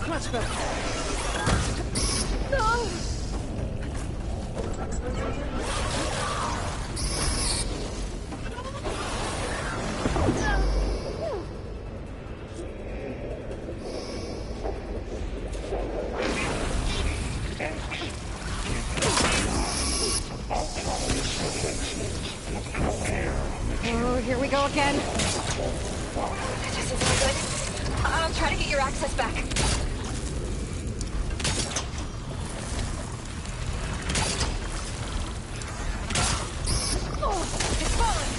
Much better. No! Oh, here we go again. This isn't good. I'll try to get your access back. Oh, it's falling.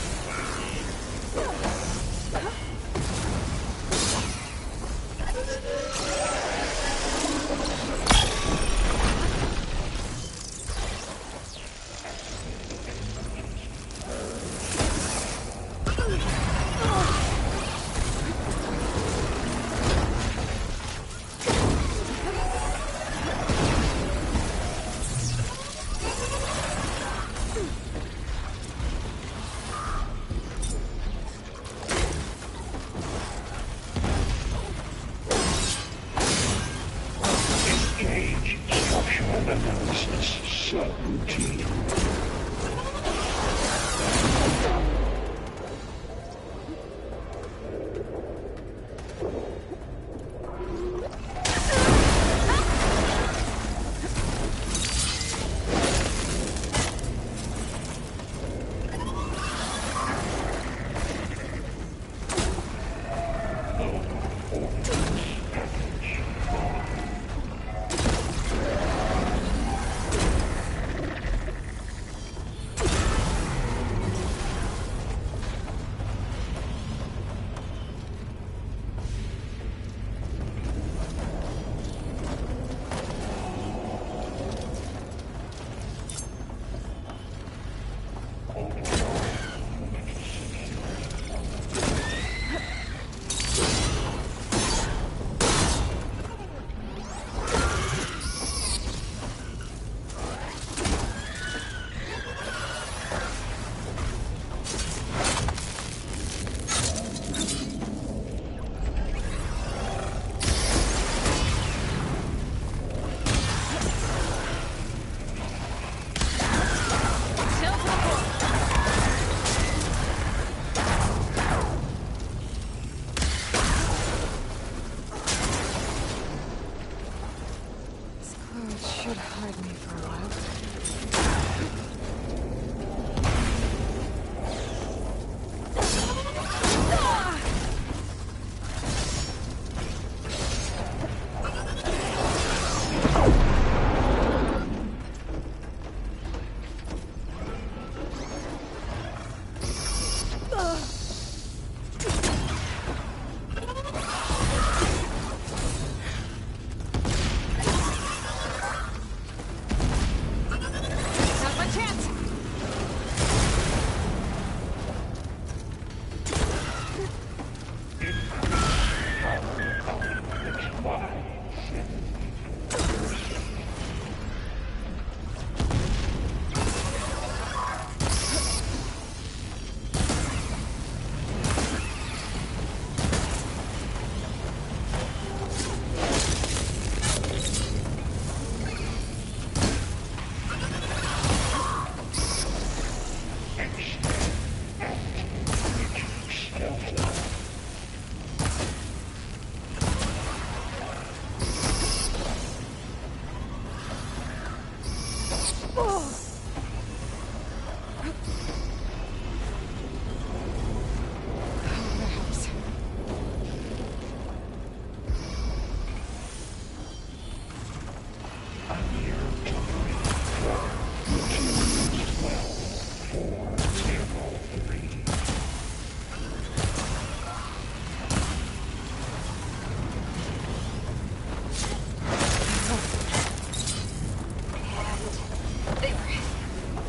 Should hide me for a while.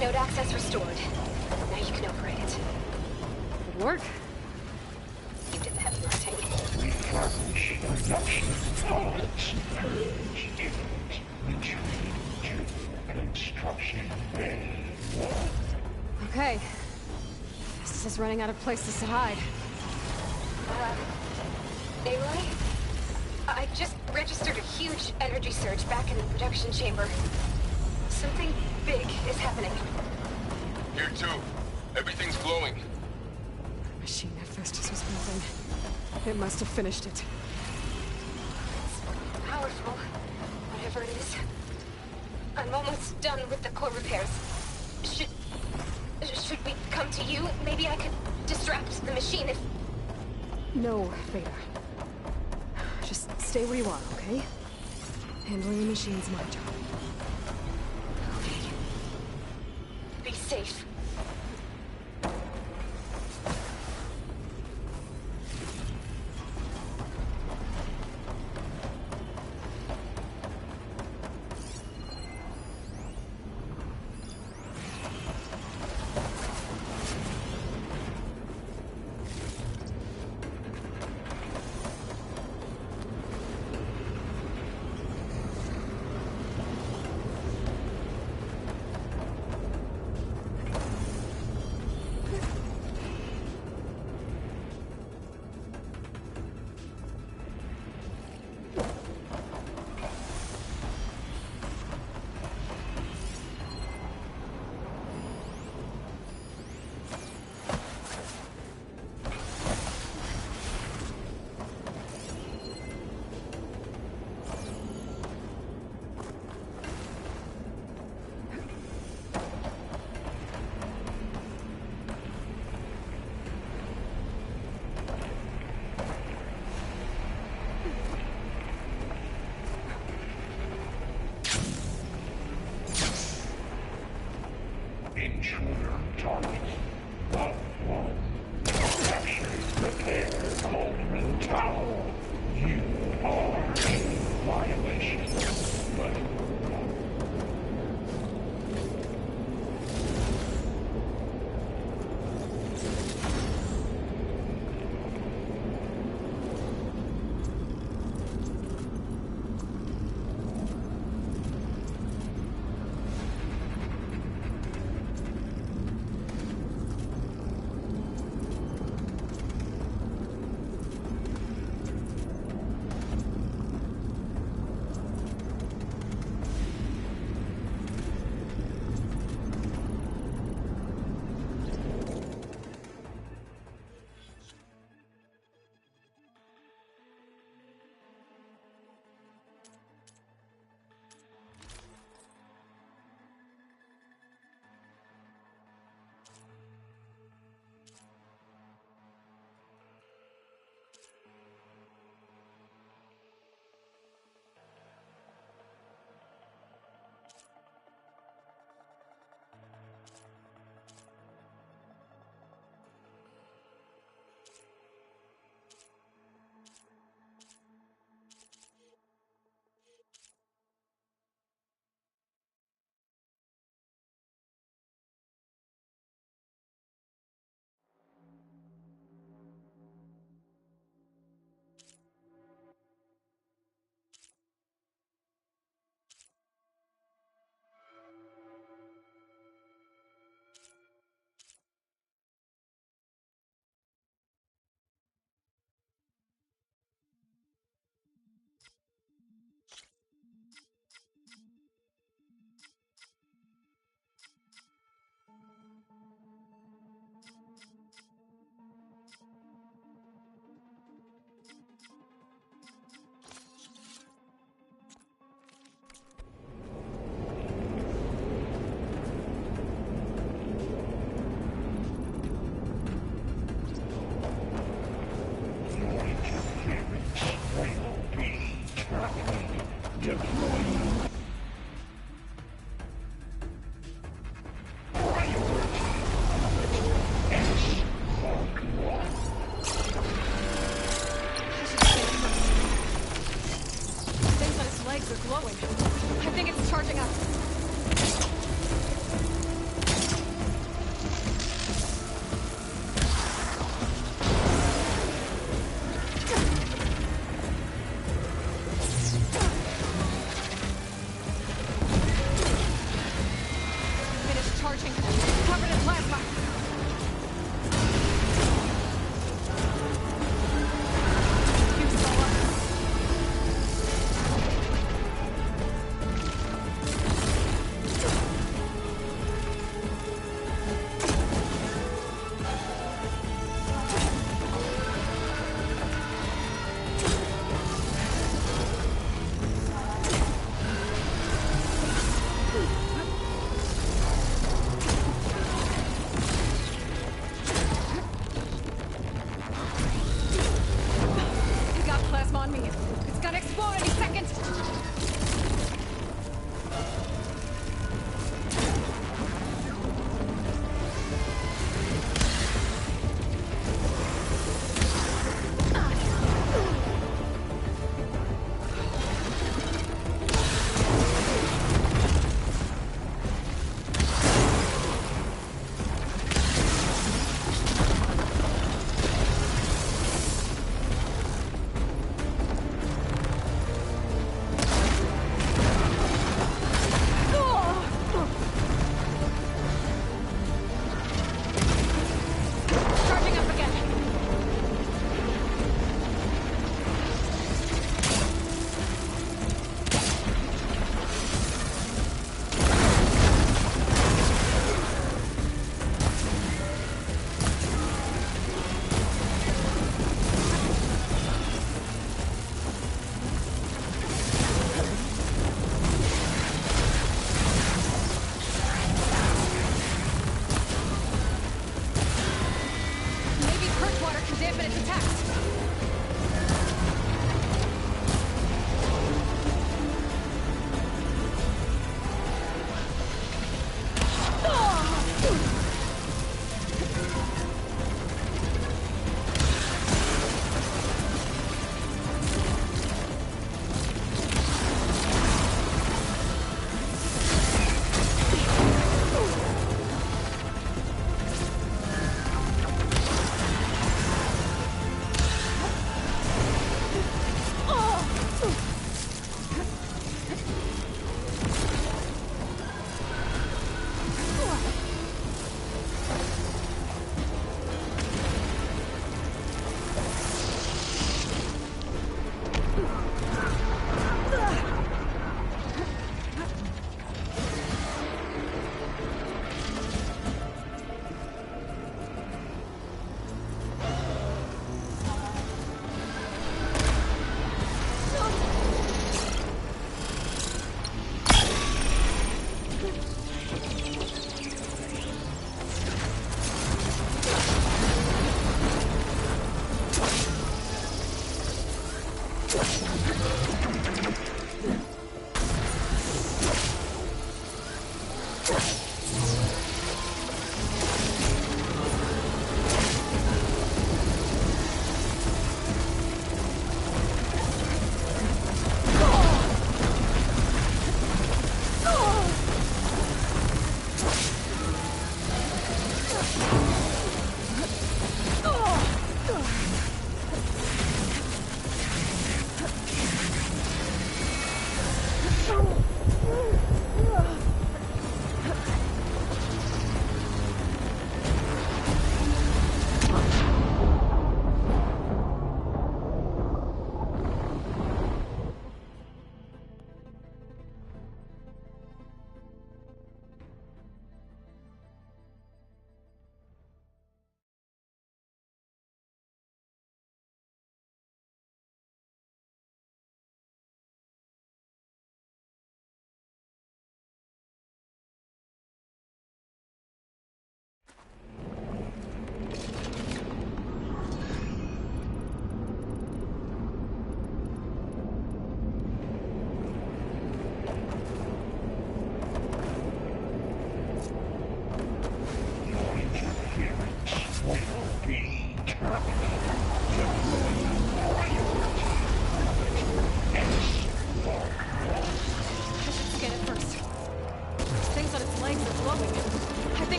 Node access restored. Now you can operate it. Good work. You did the heavy lifting. Okay. This is running out of places to hide. Aloy? I just ran registered a huge energy surge back in the production chamber. Something big is happening. Here too. Everything's glowing. The machine Hephaestus was building. It must have finished it. It's powerful, whatever it is. I'm almost done with the core repairs. Should we come to you? Maybe I could distract the machine if... No, Beta. Just stay where you are, okay? Handling the machine's my job. Okay. Be safe. Intruder target. Lot 1. Capture repair Coleman Tower. You are in violation. But glowing. I think it's charging up. Finished charging. Covered in plasma. Fuse all up. me! It's gonna explode any second! Charging up again! Maybe perch water can dampen its attacks.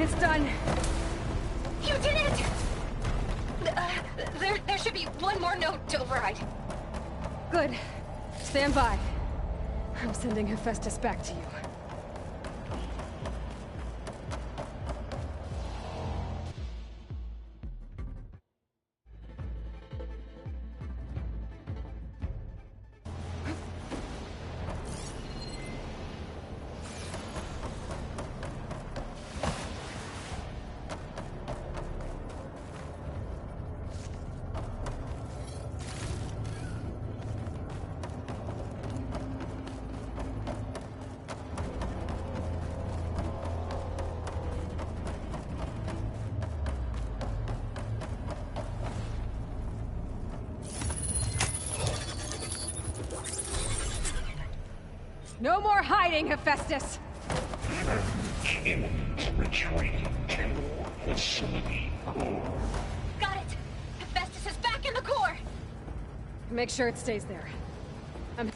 it's done. You did it! There should be one more note to override. Good. Stand by. I'm sending Hephaestus back to you. No more hiding, Hephaestus! Retreating to facility core. Got it! Hephaestus is back in the core! Make sure it stays there. I'm...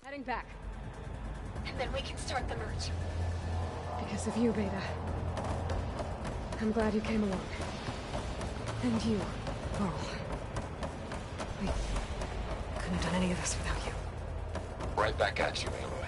Heading back. And then we can start the merge. Because of you, Beta. I'm glad you came along. And you, Laurel. We couldn't have done any of this without you. Right back at you, Aloy.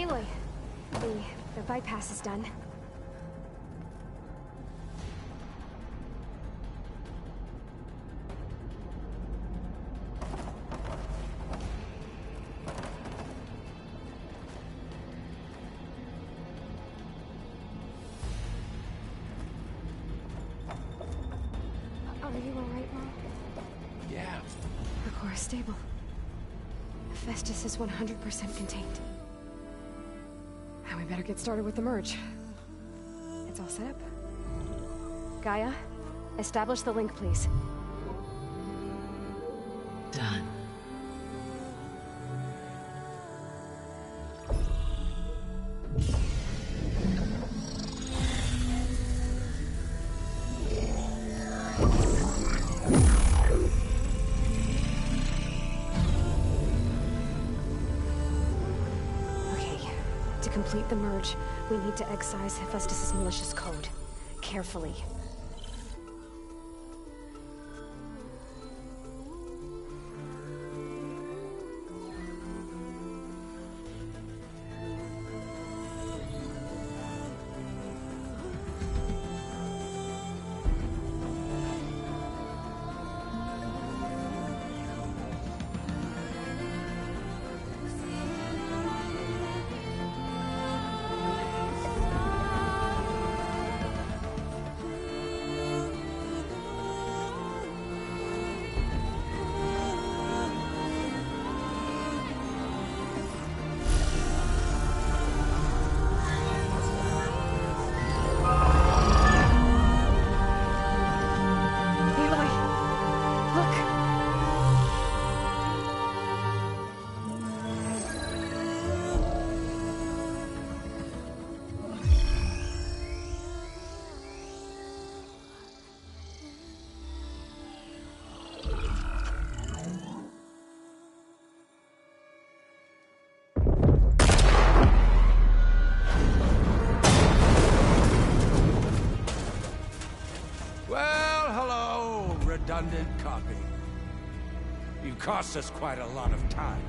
Aloy, the bypass is done. Are you alright, Mom? Yeah. The core is stable. Festus is 100% contained. And we better get started with the merge. It's all set up. Gaia, establish the link, please. Done. To complete the merge, we need to excise Hephaestus' malicious code. Carefully. Redundant copy. You cost us quite a lot of time.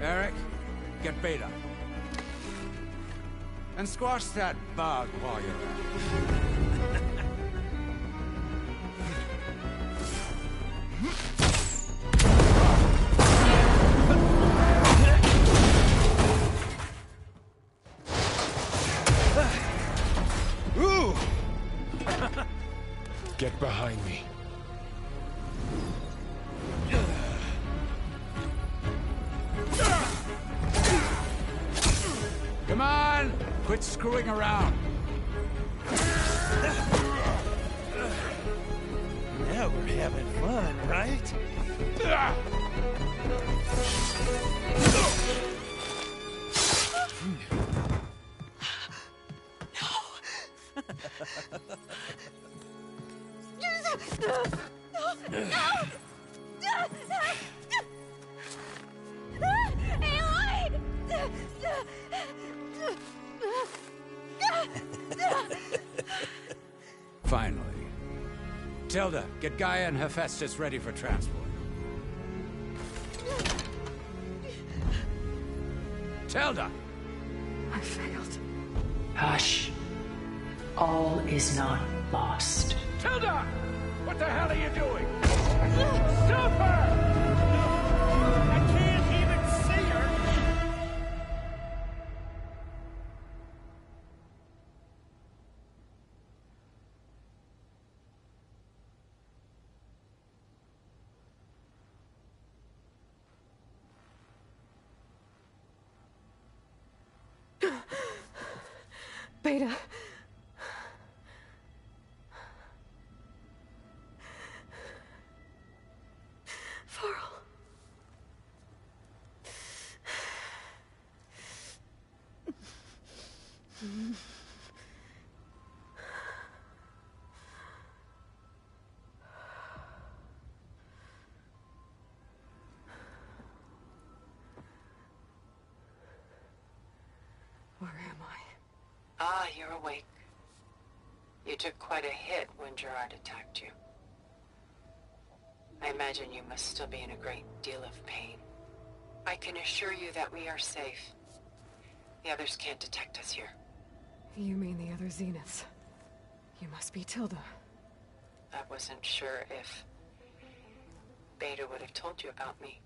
Eric, get Beta. And squash that bug while you're at it. Get behind me. Come on! Quit screwing around. Now we're having fun, right? Finally. Tilda, get Gaia and Hephaestus ready for transport. Tilda! I failed. Hush. All is not lost. Tilda! What the hell are you doing? Stop her! I can't even see her! Beta. Varl. Where am I? Ah, you're awake. You took quite a hit when Gerard attacked you. I imagine you must still be in a great deal of pain. I can assure you that we are safe. The others can't detect us here. You mean the other Zeniths? You must be Tilda. I wasn't sure if Beta would have told you about me.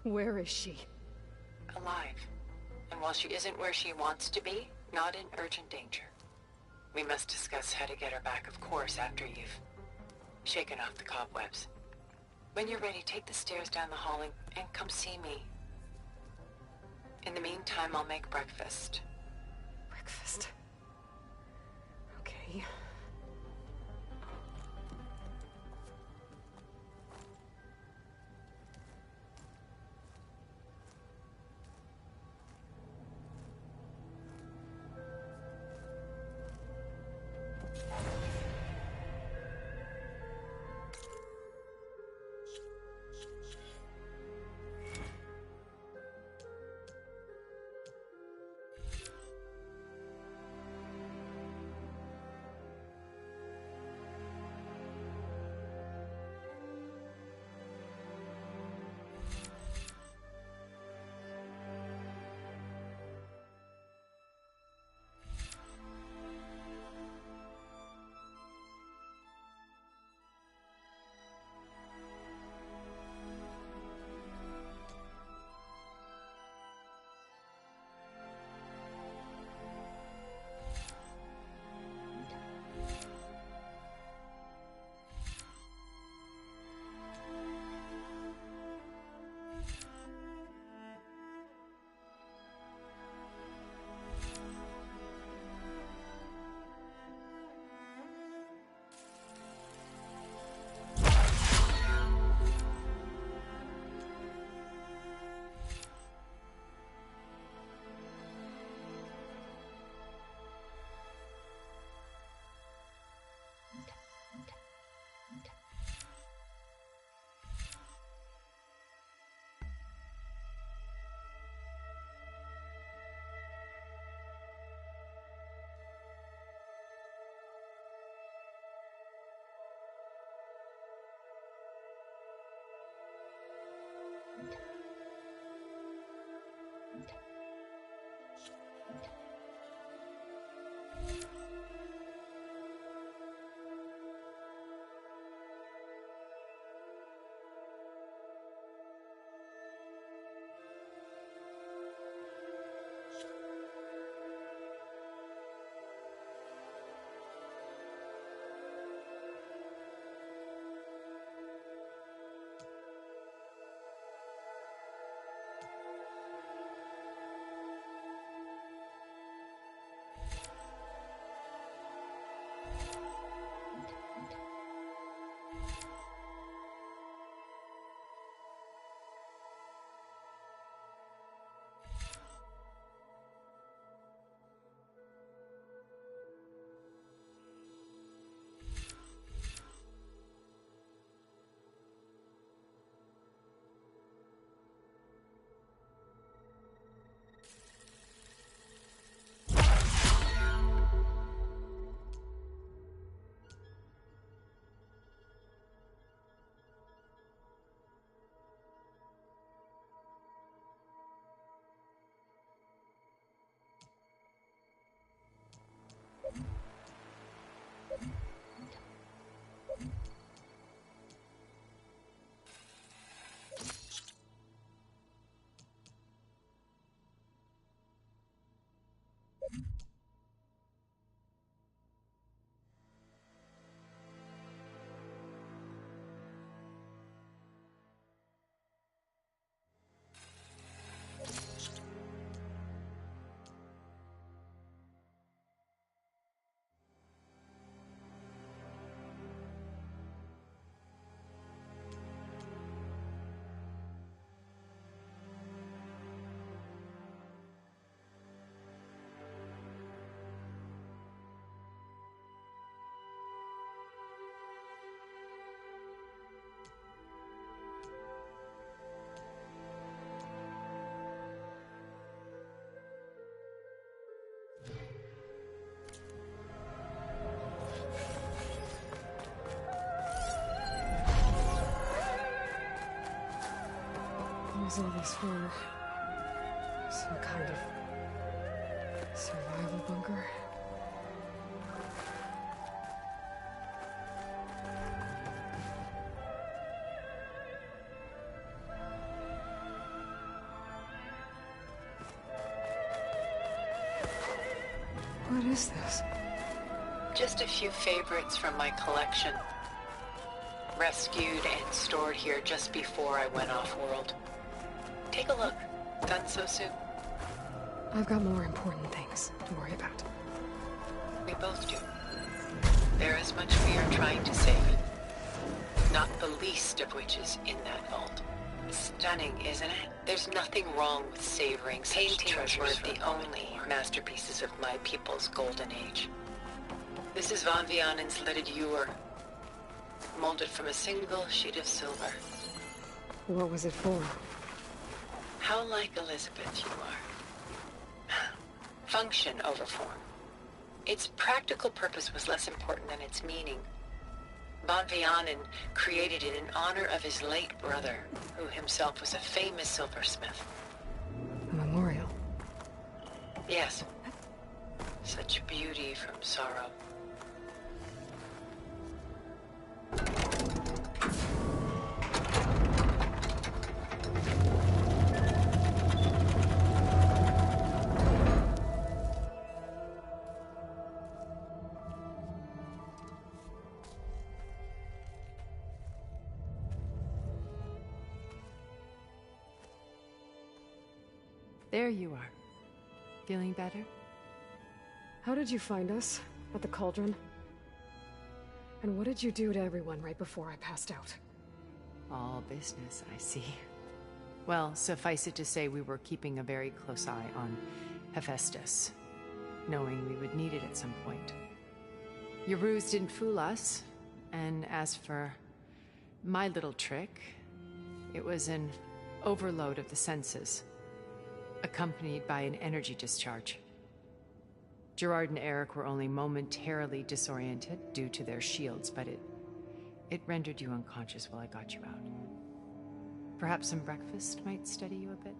Where is she? Alive. And while she isn't where she wants to be, not in urgent danger. We must discuss how to get her back, of course, after you've shaken off the cobwebs. When you're ready, take the stairs down the hall and come see me. In the meantime, I'll make breakfast. Breakfast. Okay. was all this for? Some kind of survival bunker? What is this? Just a few favorites from my collection. Rescued and stored here just before I went off-world. Take a look. Done so soon? I've got more important things to worry about. We both do. There is much we are trying to save. Not the least of which is in that vault. Stunning, isn't it? There's nothing wrong with savoring such treasures were the only masterpieces of my people's golden age. This is Von Vianen's leaded ewer, molded from a single sheet of silver. What was it for? How like Elizabeth you are. Function over form. Its practical purpose was less important than its meaning. Von Vianen created it in honor of his late brother, who himself was a famous silversmith. A memorial? Yes. Such beauty from sorrow. There you are. Feeling better? How did you find us? At the cauldron? And what did you do to everyone right before I passed out? All business, I see. Well, suffice it to say we were keeping a very close eye on Hephaestus, knowing we would need it at some point. Your ruse didn't fool us, and as for my little trick, it was an overload of the senses, accompanied by an energy discharge. Gerard and Eric were only momentarily disoriented due to their shields, but it rendered you unconscious while I got you out. Perhaps some breakfast might steady you a bit?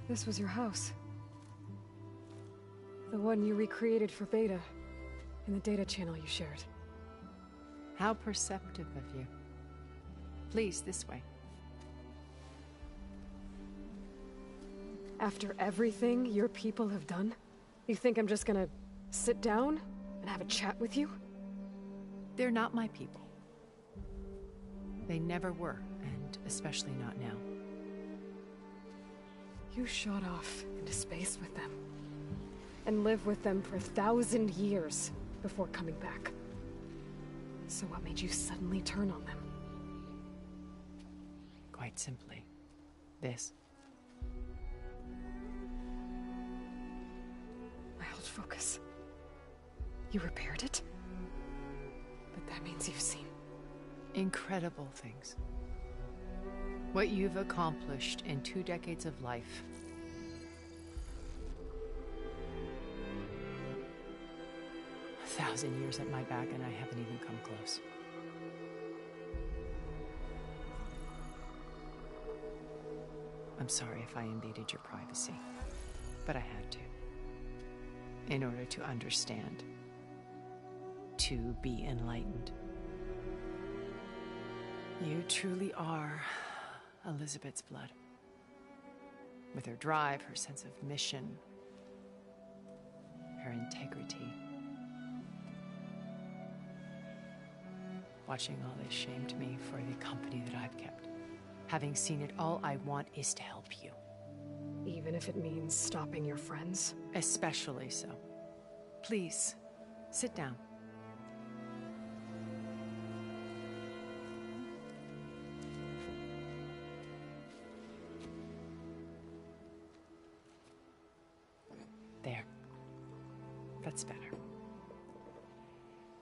This was your house. The one you recreated for Beta, in the data channel you shared. How perceptive of you. Please, this way. After everything your people have done, you think I'm just gonna sit down and have a chat with you? They're not my people. They never were, and especially not now. You shot off into space with them, and lived with them for 1,000 years before coming back. So what made you suddenly turn on them? Quite simply, this. My old focus. You repaired it? But that means you've seen incredible things. What you've accomplished in 2 decades of life. A 1,000 years at my back and I haven't even come close. I'm sorry if I invaded your privacy, but I had to. In order to understand. To be enlightened. You truly are Elizabeth's blood. With her drive, her sense of mission, her integrity. Watching all this shamed me for the company that I've kept. Having seen it, all I want is to help you. even if it means stopping your friends? Especially so. Please, sit down. There. That's better.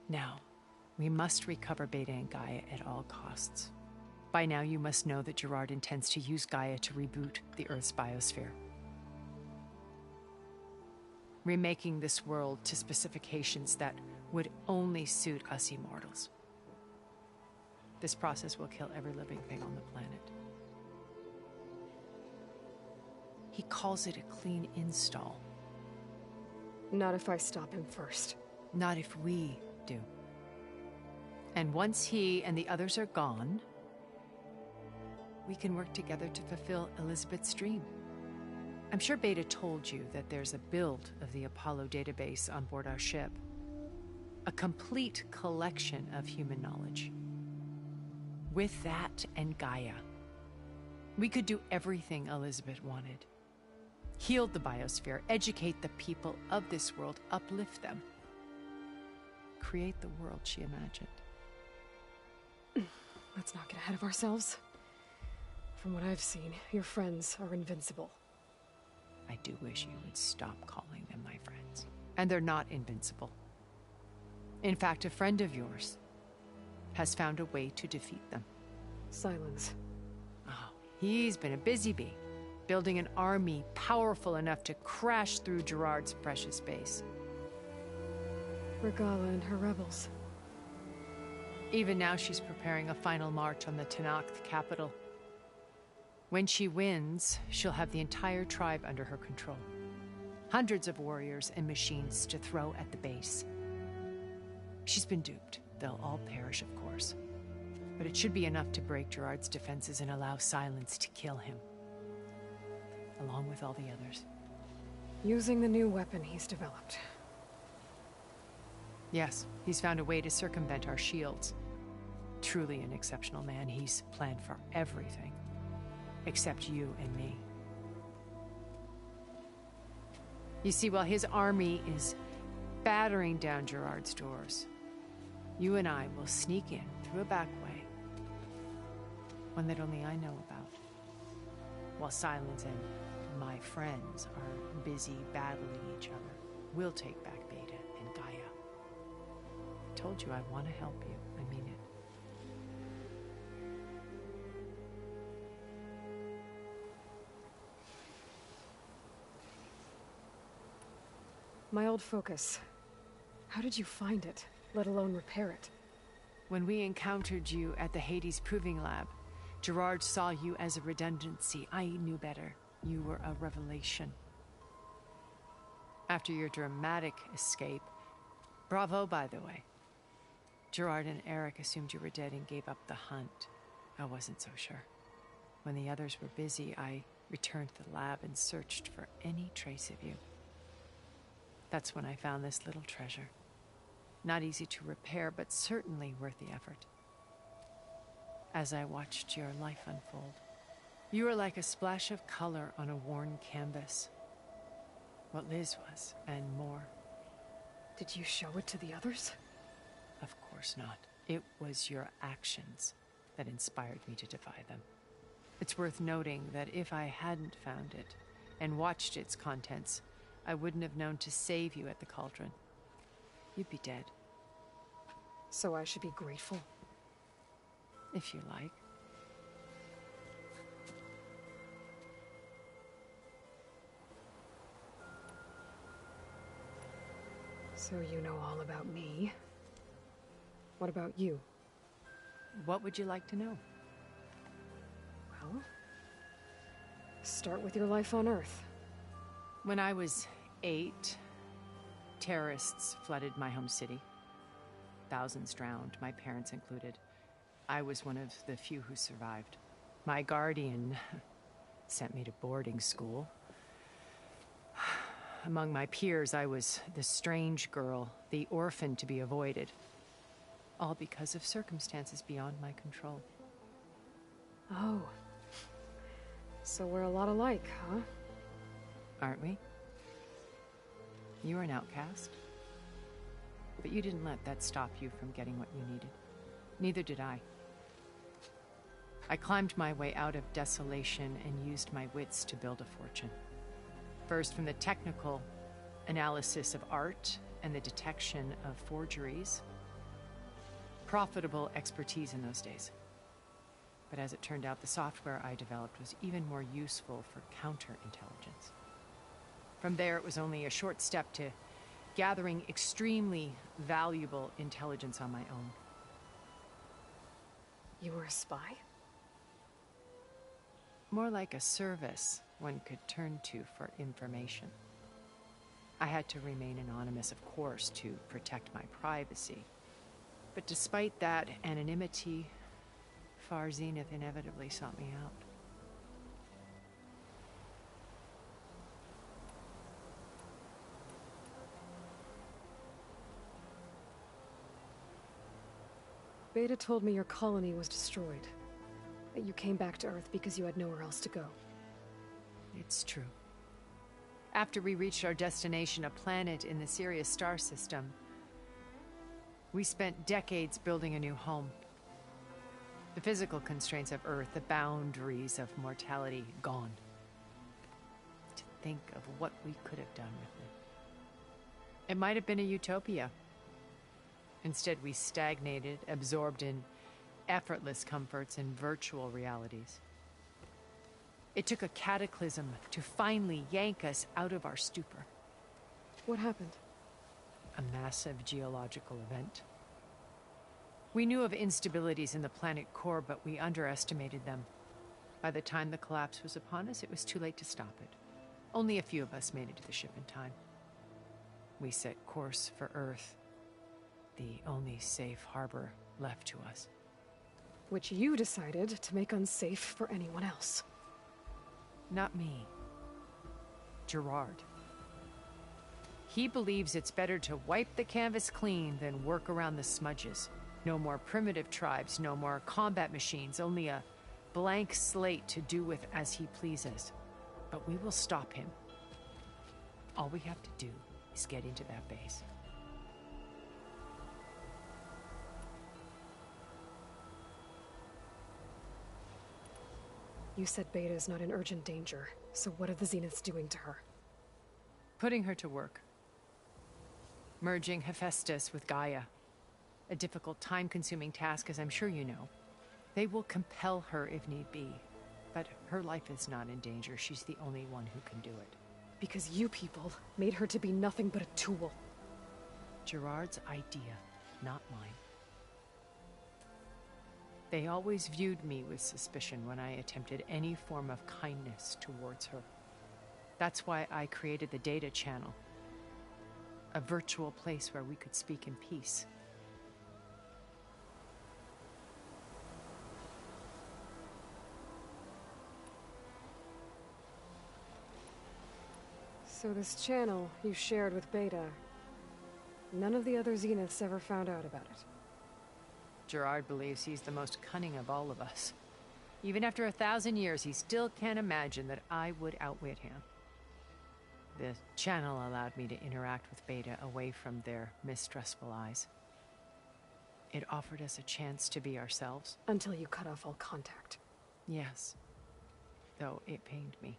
Now, we must recover Beta and Gaia at all costs. By now, you must know that Gerard intends to use Gaia to reboot the Earth's biosphere. remaking this world to specifications that would only suit us immortals. This process will kill every living thing on the planet. He calls it a clean install. Not if I stop him first. Not if we do. And once he and the others are gone, we can work together to fulfill Elizabeth's dream. I'm sure Beta told you that there's a build of the Apollo database on board our ship. A complete collection of human knowledge. With that and Gaia, we could do everything Elizabeth wanted. Heal the biosphere, educate the people of this world, uplift them. Create the world she imagined. Let's not get ahead of ourselves. From what I've seen, your friends are invincible. I do wish you would stop calling them my friends. And they're not invincible. In fact, a friend of yours has found a way to defeat them. Silence. Oh, he's been a busy bee, building an army powerful enough to crash through Gerard's precious base. Regala and her rebels. Even now, she's preparing a final march on the Tenakth capital. When she wins, she'll have the entire tribe under her control. Hundreds of warriors and machines to throw at the base. She's been duped. They'll all perish, of course. But it should be enough to break Gerard's defenses and allow Silence to kill him. Along with all the others. Using the new weapon he's developed. Yes, he's found a way to circumvent our shields. Truly an exceptional man. He's planned for everything. Except you and me. You see, while his army is battering down Gerard's doors, you and I will sneak in through a back way. One that only I know about. While Silence and my friends are busy battling each other, we'll take back Beta and Gaia. I told you I want to help you. I mean it. My old focus. How did you find it, let alone repair it? When we encountered you at the Hades Proving Lab, Gerard saw you as a redundancy. I knew better. You were a revelation. After your dramatic escape, bravo, by the way. Gerard and Eric assumed you were dead and gave up the hunt. I wasn't so sure. When the others were busy, I returned to the lab and searched for any trace of you. That's when I found this little treasure. Not easy to repair, but certainly worth the effort. As I watched your life unfold, you were like a splash of color on a worn canvas. What Liz was, and more. Did you show it to the others? Of course not. It was your actions that inspired me to defy them. It's worth noting that if I hadn't found it and watched its contents, I wouldn't have known to save you at the cauldron. You'd be dead. So I should be grateful? If you like. So you know all about me. What about you? What would you like to know? Well, start with your life on Earth. When I was 8, terrorists flooded my home city. Thousands drowned, my parents included. I was one of the few who survived. My guardian sent me to boarding school. Among my peers, I was the strange girl, the orphan to be avoided. All because of circumstances beyond my control. Oh. So we're a lot alike, huh? Aren't we? You were an outcast. But you didn't let that stop you from getting what you needed. Neither did I. I climbed my way out of desolation and used my wits to build a fortune. First, from the technical analysis of art and the detection of forgeries. Profitable expertise in those days. But as it turned out, the software I developed was even more useful for counterintelligence. From there, it was only a short step to gathering extremely valuable intelligence on my own. You were a spy? More like a service one could turn to for information. I had to remain anonymous, of course, to protect my privacy. But despite that anonymity, Far Zenith inevitably sought me out. Beta told me your colony was destroyed. That you came back to Earth because you had nowhere else to go. It's true. After we reached our destination, a planet in the Sirius star system, we spent decades building a new home. The physical constraints of Earth, the boundaries of mortality, gone. To think of what we could have done with it. It might have been a utopia. Instead, we stagnated, absorbed in effortless comforts and virtual realities. It took a cataclysm to finally yank us out of our stupor. What happened? A massive geological event. We knew of instabilities in the planet core, but we underestimated them. By the time the collapse was upon us, it was too late to stop it. Only a few of us made it to the ship in time. We set course for Earth, the only safe harbor left to us. Which you decided to make unsafe for anyone else. Not me. Gerard. He believes it's better to wipe the canvas clean than work around the smudges. No more primitive tribes, no more combat machines, only a blank slate to do with as he pleases. But we will stop him. All we have to do is get into that base. You said Beta is not in urgent danger, so what are the Zeniths doing to her? Putting her to work. Merging Hephaestus with Gaia. A difficult, time-consuming task, as I'm sure you know. They will compel her if need be. But her life is not in danger. She's the only one who can do it. Because you people made her to be nothing but a tool. Gerard's idea, not mine. They always viewed me with suspicion when I attempted any form of kindness towards her. That's why I created the data channel. A virtual place where we could speak in peace. So this channel you shared with Beta, none of the other Zeniths ever found out about it. Gerard believes he's the most cunning of all of us. Even after 1,000 years, he still can't imagine that I would outwit him. The channel allowed me to interact with Beta away from their mistrustful eyes. It offered us a chance to be ourselves. Until you cut off all contact. Yes. Though it pained me.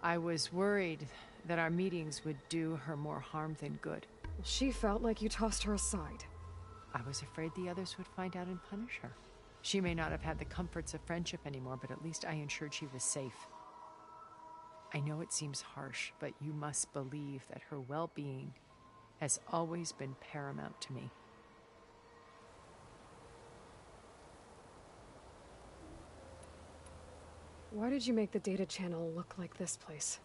I was worried that our meetings would do her more harm than good. She felt like you tossed her aside. I was afraid the others would find out and punish her. She may not have had the comforts of friendship anymore, but at least I ensured she was safe. I know it seems harsh, but you must believe that her well-being has always been paramount to me. Why did you make the data channel look like this place?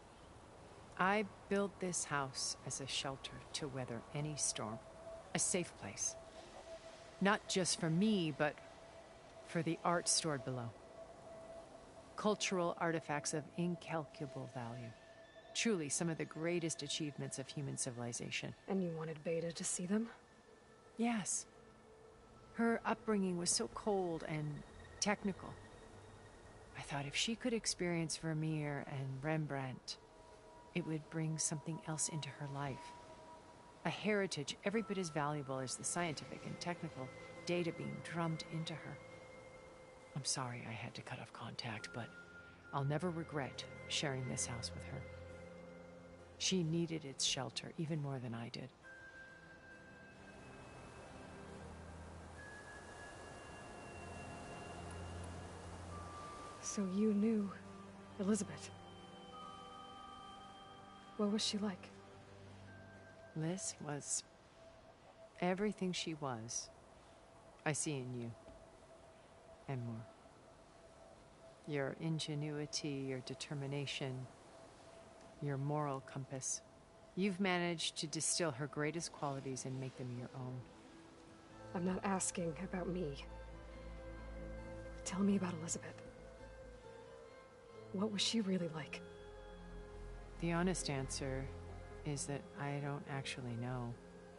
I built this house as a shelter to weather any storm. A safe place. Not just for me, but for the art stored below. Cultural artifacts of incalculable value. Truly some of the greatest achievements of human civilization. And you wanted Beta to see them? Yes. Her upbringing was so cold and technical. I thought if she could experience Vermeer and Rembrandt, it would bring something else into her life. A heritage every bit as valuable as the scientific and technical data being drummed into her. I'm sorry I had to cut off contact, but I'll never regret sharing this house with her. She needed its shelter even more than I did. So you knew Elizabeth? What was she like? Liz was everything she was. I see in you. And more. Your ingenuity, your determination, your moral compass. You've managed to distill her greatest qualities and make them your own. I'm not asking about me. Tell me about Elizabeth. What was she really like? The honest answer is that I don't actually know.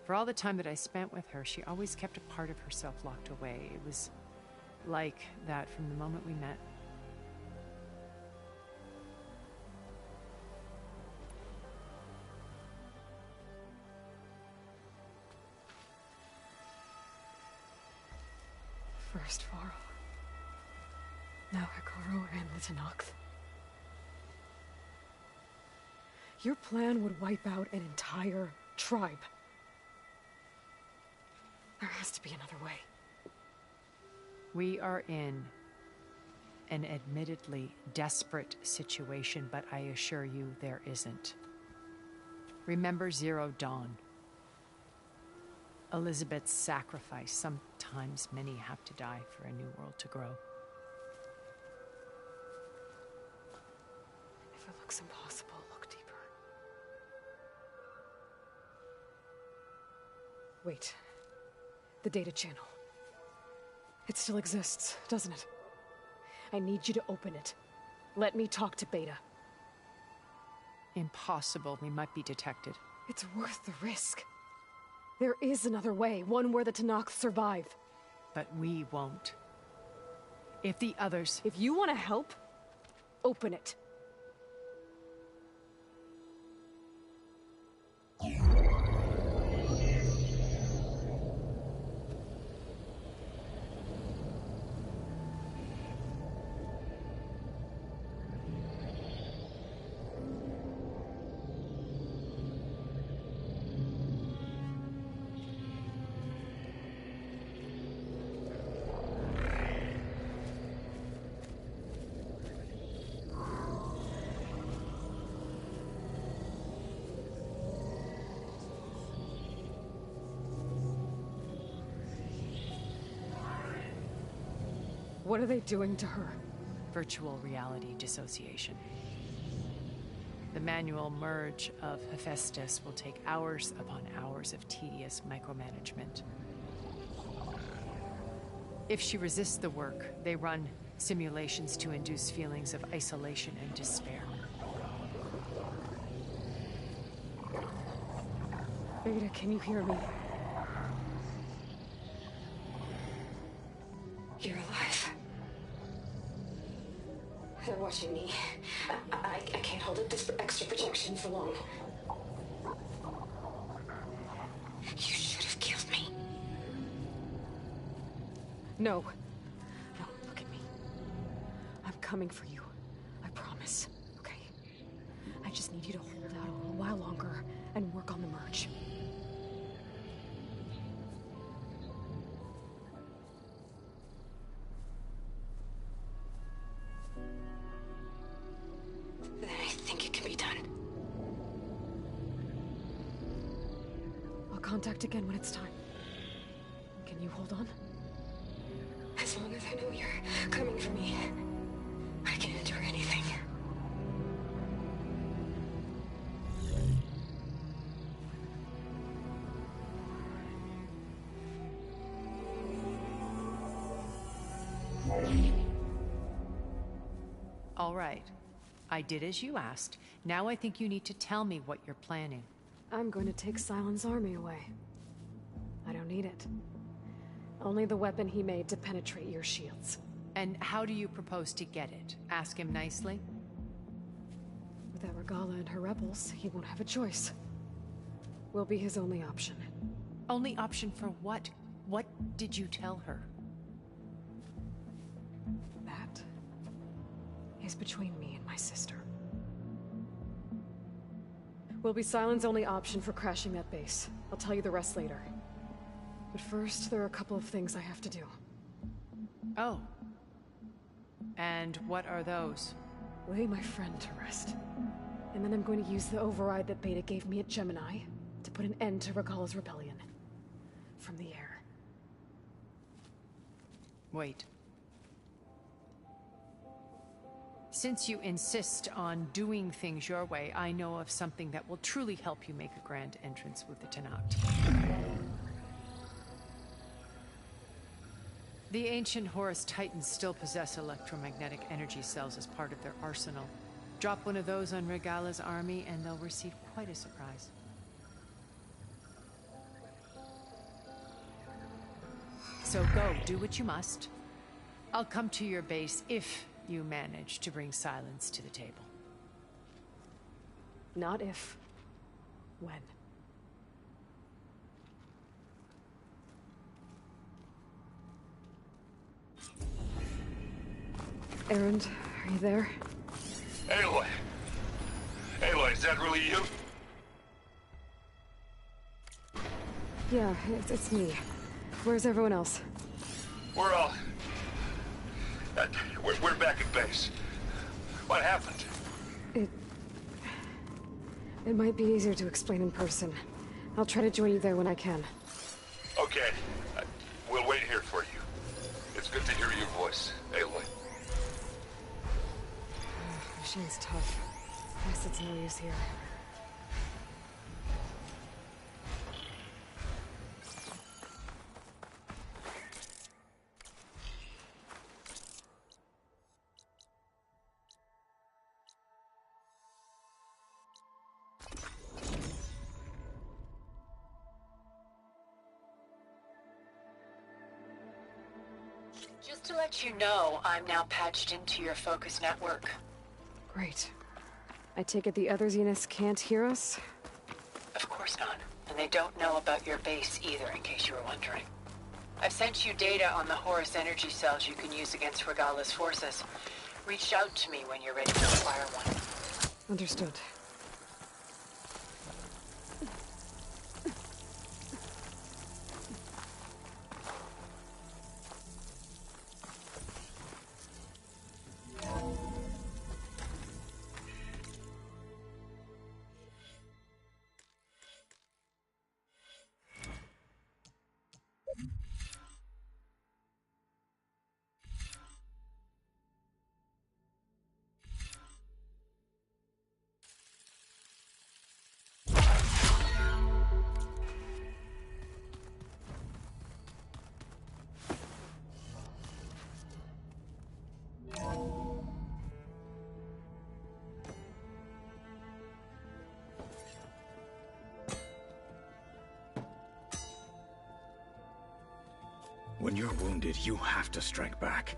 For all the time that I spent with her, she always kept a part of herself locked away. It was like that from the moment we met. First Varl. Now Hikaru and the Tenakth. Your plan would wipe out an entire tribe. There has to be another way. We are in an admittedly desperate situation, but I assure you there isn't. Remember Zero Dawn. Elizabeth's sacrifice. Sometimes many have to die for a new world to grow. If it looks impossible, look deeper. Wait. The data channel. It still exists, doesn't it? I need you to open it. Let me talk to Beta. Impossible. We might be detected. It's worth the risk. There is another way, one where the Tenakth survive. But we won't. If the others... If you want to help, open it. What are they doing to her? Virtual reality dissociation. The manual merge of Hephaestus will take hours upon hours of tedious micromanagement. If she resists the work, they run simulations to induce feelings of isolation and despair. Beta, can you hear me? You're alive. They're watching me. I can't hold up this extra protection for long. You should have killed me. No. No, look at me. I'm coming for you. I promise, okay? I just need you to hold out a little while longer and work on the merge. Then I think it can be done. I'll contact again when it's time. Can you hold on? As long as I know you're coming for me, I can endure anything. All right. I did as you asked. Now I think you need to tell me what you're planning. I'm going to take Silent's army away. I don't need it. Only the weapon he made to penetrate your shields. And how do you propose to get it? Ask him nicely? Without Regala and her rebels, he won't have a choice. We'll be his only option. Only option for what? What did you tell her? That is between me and my sister. Will be Silent's only option for crashing that base. I'll tell you the rest later. But first, there are a couple of things I have to do. Oh. And what are those? Lay my friend to rest. And then I'm going to use the override that Beta gave me at Gemini to put an end to Regalla's rebellion. From the air. Wait. Since you insist on doing things your way, I know of something that will truly help you make a grand entrance with the Tenakth. The ancient Horus Titans still possess electromagnetic energy cells as part of their arsenal. Drop one of those on Regalla's army and they'll receive quite a surprise. So go, do what you must. I'll come to your base if you manage to bring silence to the table. Not if. When. Erend, are you there? Aloy! Aloy, is that really you? Yeah, it's me. Where's everyone else? We're all... we're back at base. What happened? It might be easier to explain in person. I'll try to join you there when I can. Okay. We'll wait here for you. It's good to hear your voice, Aloy. Machine's tough. Guess it's no use here. Just to let you know, I'm now patched into your focus network. Great. I take it the other Zeniths can't hear us? Of course not. And they don't know about your base either, in case you were wondering. I've sent you data on the Horus energy cells you can use against Regalla's forces. Reach out to me when you're ready to acquire one. Understood. When you're wounded, you have to strike back.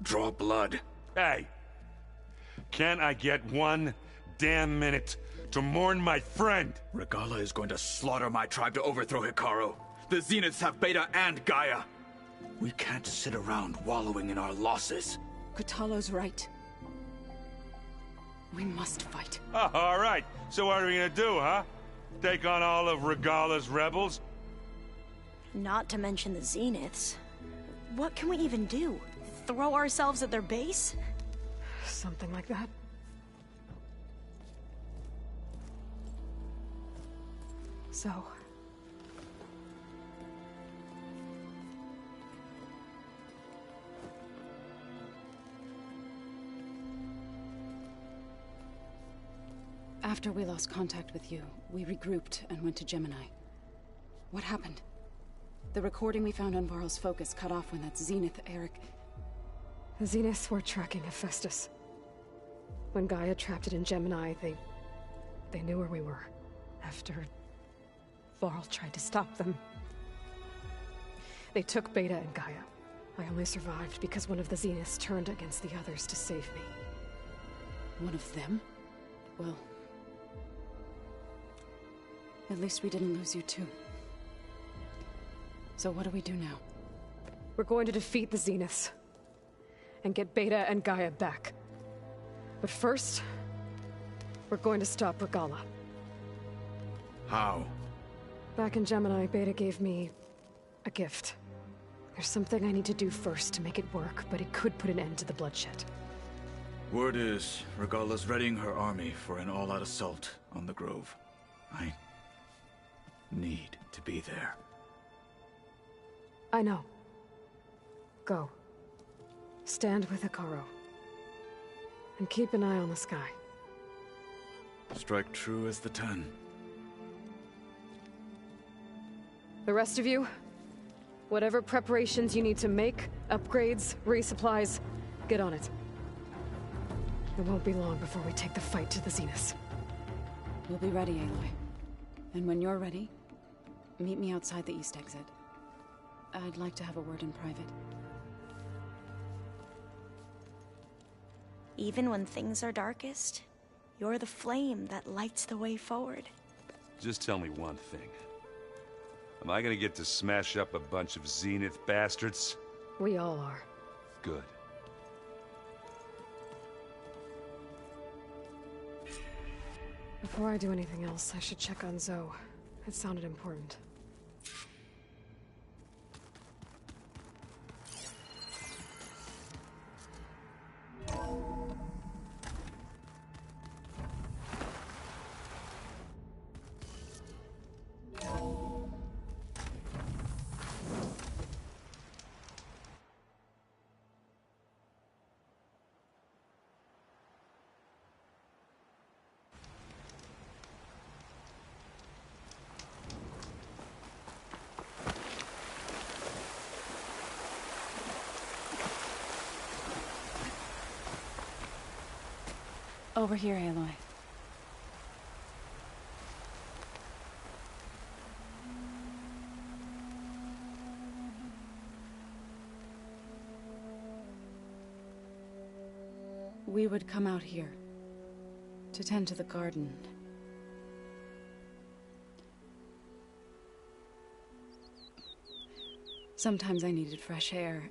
Draw blood. Hey! Can't I get one damn minute to mourn my friend? Regalla is going to slaughter my tribe to overthrow Hikaru. The Zeniths have Beta and Gaia. We can't sit around wallowing in our losses. Kotallo's right. We must fight. Oh, all right. So what are we gonna do, huh? Take on all of Regalla's rebels? Not to mention the Zeniths. What can we even do? Throw ourselves at their base? Something like that. So... After we lost contact with you, we regrouped and went to Gemini. What happened? The recording we found on Varl's focus cut off when that Zenith, Eric... The Zeniths were tracking Hephaestus. When Gaia trapped it in Gemini, they knew where we were. After... Varl tried to stop them. They took Beta and Gaia. I only survived because one of the Zeniths turned against the others to save me. One of them? Well... At least we didn't lose you too. So what do we do now? We're going to defeat the Zeniths. And get Beta and Gaia back. But first... we're going to stop Regalla. How? Back in Gemini, Beta gave me... a gift. There's something I need to do first to make it work, but it could put an end to the bloodshed. Word is, Regala's readying her army for an all-out assault on the Grove. I need to be there. I know. Go. Stand with Hikaru. And keep an eye on the sky. Strike true as the 10. The rest of you, whatever preparations you need to make, upgrades, resupplies, get on it. It won't be long before we take the fight to the Zenith. We'll be ready, Aloy. And when you're ready, meet me outside the east exit. I'd like to have a word in private. Even when things are darkest, you're the flame that lights the way forward. Just tell me one thing. Am I gonna get to smash up a bunch of Zenith bastards? We all are. Good. Before I do anything else, I should check on Zoe. It sounded important. Over here, Aloy. We would come out here to tend to the garden. Sometimes I needed fresh air.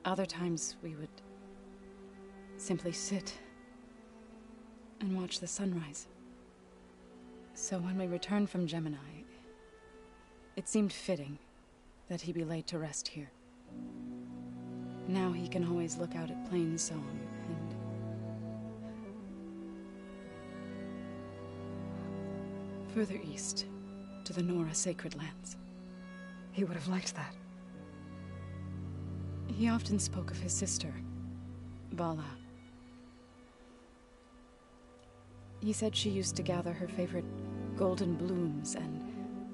Other times we would simply sit and watch the sunrise. So when we returned from Gemini, it seemed fitting that he be laid to rest here. Now he can always look out at Plainsong and further east to the Nora sacred lands. He would have liked that. He often spoke of his sister, Vala. He said she used to gather her favorite golden blooms and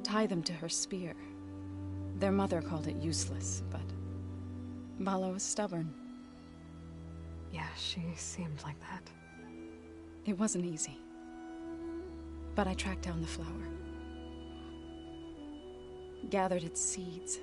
tie them to her spear. Their mother called it useless, but Vala was stubborn. Yeah, she seemed like that. It wasn't easy. But I tracked down the flower. Gathered its seeds.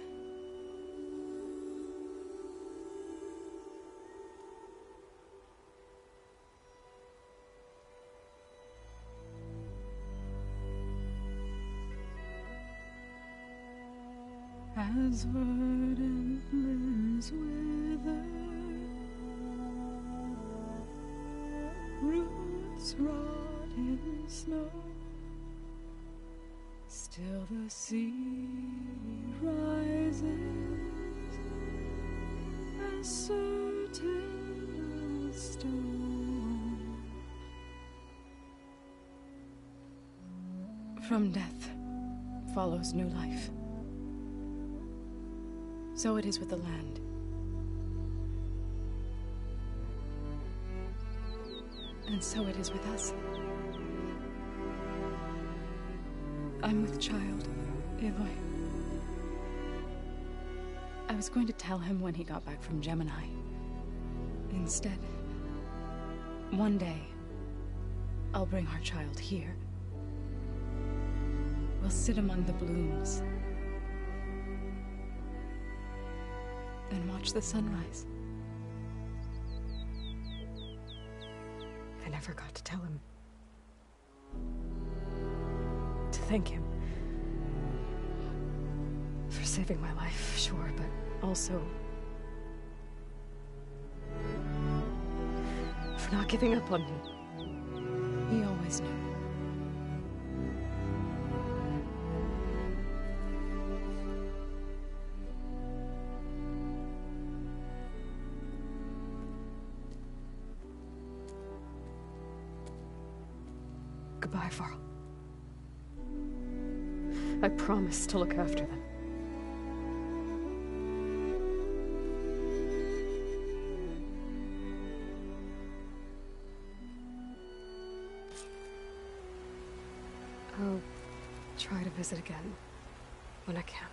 As verdant limbs wither, roots rot in snow, still the sea rises, as certain as stone. From death follows new life. So it is with the land. And so it is with us. I'm with child, Aloy. I was going to tell him when he got back from Gemini. Instead, one day, I'll bring our child here. We'll sit among the blooms and watch the sunrise. I never got to tell him. To thank him. For saving my life, sure, but also for not giving up on me. He always knew. Goodbye, Varl. I promise to look after them. I'll try to visit again when I can.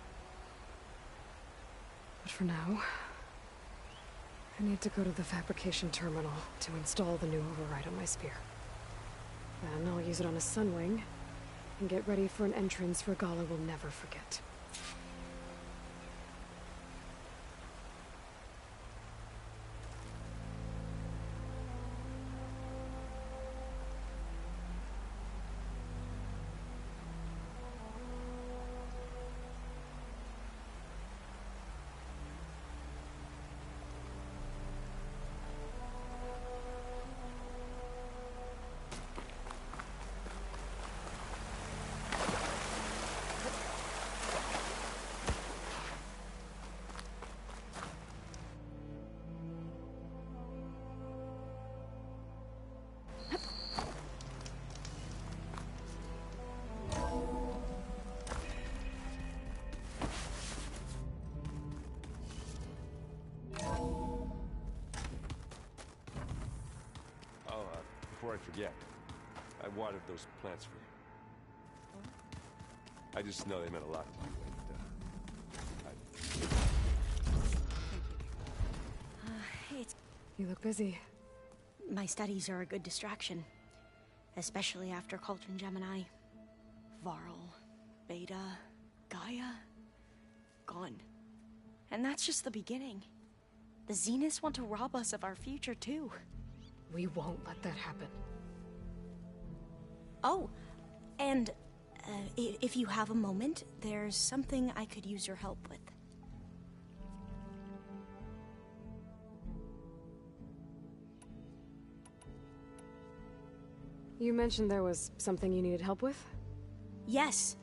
But for now, I need to go to the fabrication terminal to install the new override on my spear. Then I'll use it on a sunwing and get ready for an entrance Regala will never forget. Before I forget, I watered those plants for you. I just know they meant a lot to you, and You look busy. My studies are a good distraction. Especially after Cauldron Gemini. Varl, Beta, Gaia, gone. And that's just the beginning. The Zeniths want to rob us of our future, too. We won't let that happen. Oh, and if you have a moment, there's something I could use your help with. You mentioned there was something you needed help with? Yes.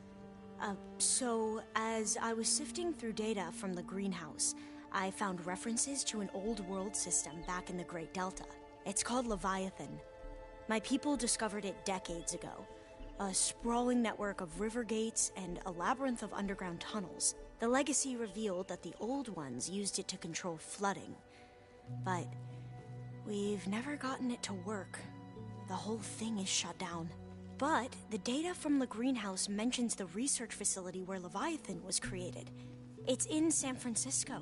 So, as I was sifting through data from the greenhouse, I found references to an old world system back in the Great Delta. It's called Leviathan. My people discovered it decades ago. A sprawling network of river gates and a labyrinth of underground tunnels. The legacy revealed that the old ones used it to control flooding. But we've never gotten it to work. The whole thing is shut down. But the data from the greenhouse mentions the research facility where Leviathan was created. It's in San Francisco.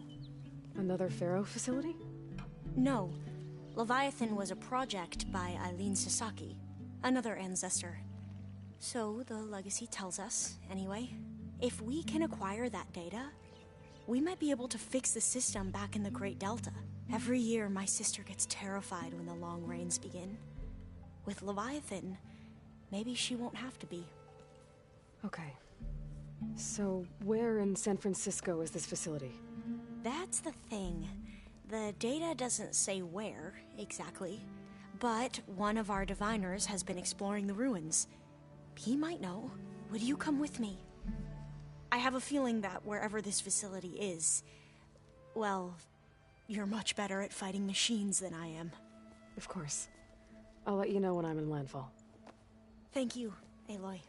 Another Pharaoh facility? No. Leviathan was a project by Eileen Sasaki, another ancestor. So the legacy tells us, anyway, if we can acquire that data, we might be able to fix the system back in the Great Delta. Every year, my sister gets terrified when the long rains begin. With Leviathan, maybe she won't have to be. Okay. So, where in San Francisco is this facility? That's the thing. The data doesn't say where, exactly. But one of our diviners has been exploring the ruins. He might know. Would you come with me? I have a feeling that wherever this facility is, well, you're much better at fighting machines than I am. Of course. I'll let you know when I'm in landfall. Thank you, Aloy.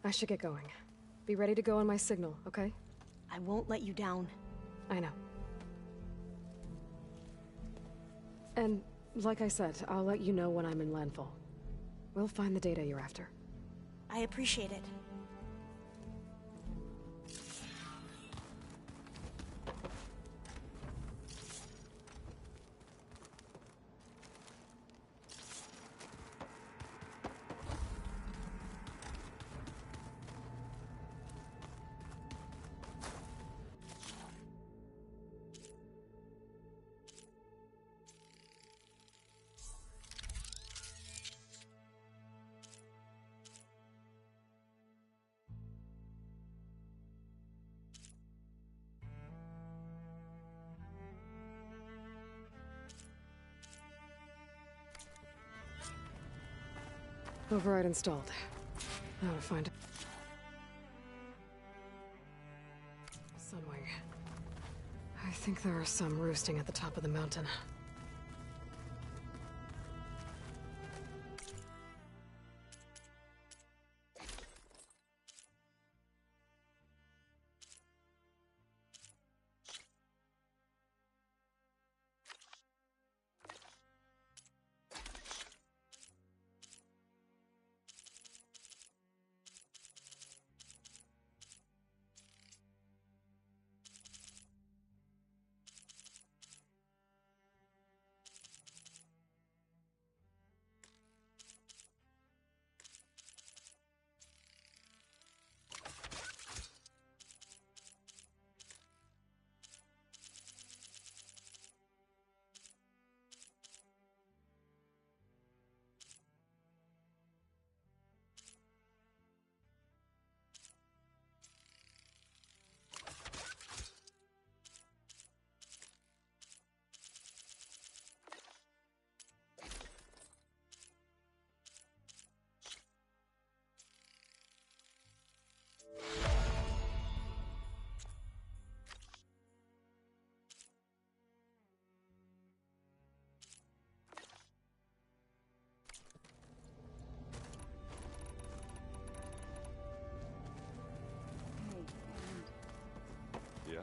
I should get going. Be ready to go on my signal, okay? I won't let you down. I know. And, like I said, I'll let you know when I'm in landfall. We'll find the data you're after. I appreciate it. Override installed. Now to find Sunwing. I think there are some roosting at the top of the mountain. Yeah?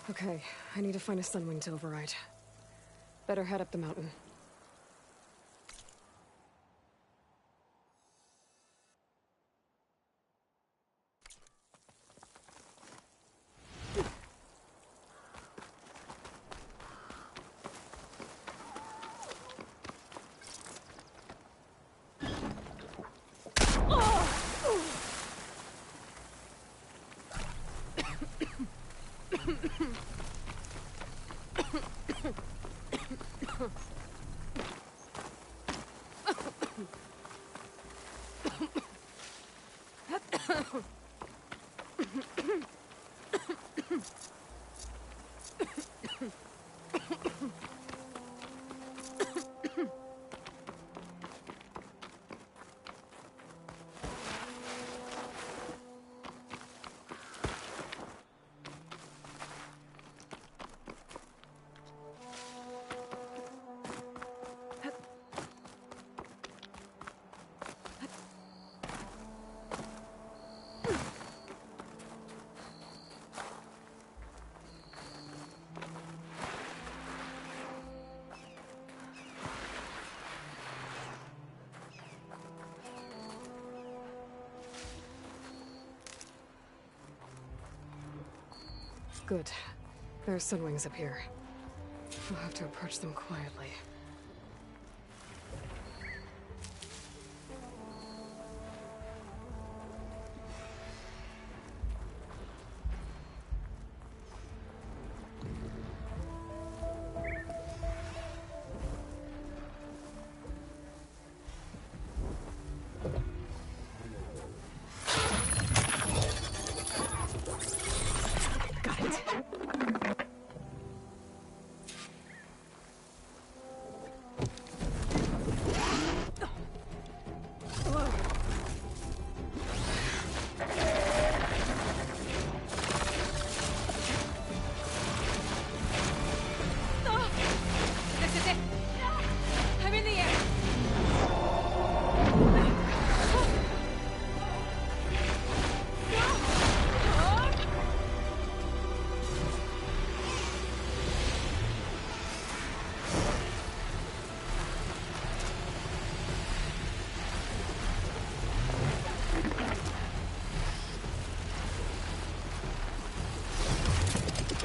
Okay, I need to find a Sunwing to override. Better head up the mountain. Good. There's sunwings up here. We'll have to approach them quietly.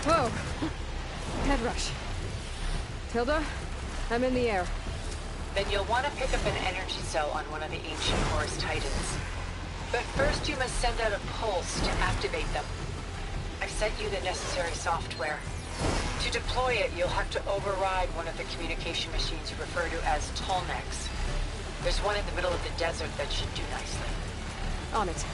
Whoa! Head rush. Tilda, I'm in the air. Then you'll want to pick up an energy cell on one of the ancient Horus Titans. But first you must send out a pulse to activate them. I've sent you the necessary software. To deploy it, you'll have to override one of the communication machines you refer to as Tallnecks. There's one in the middle of the desert that should do nicely. On it.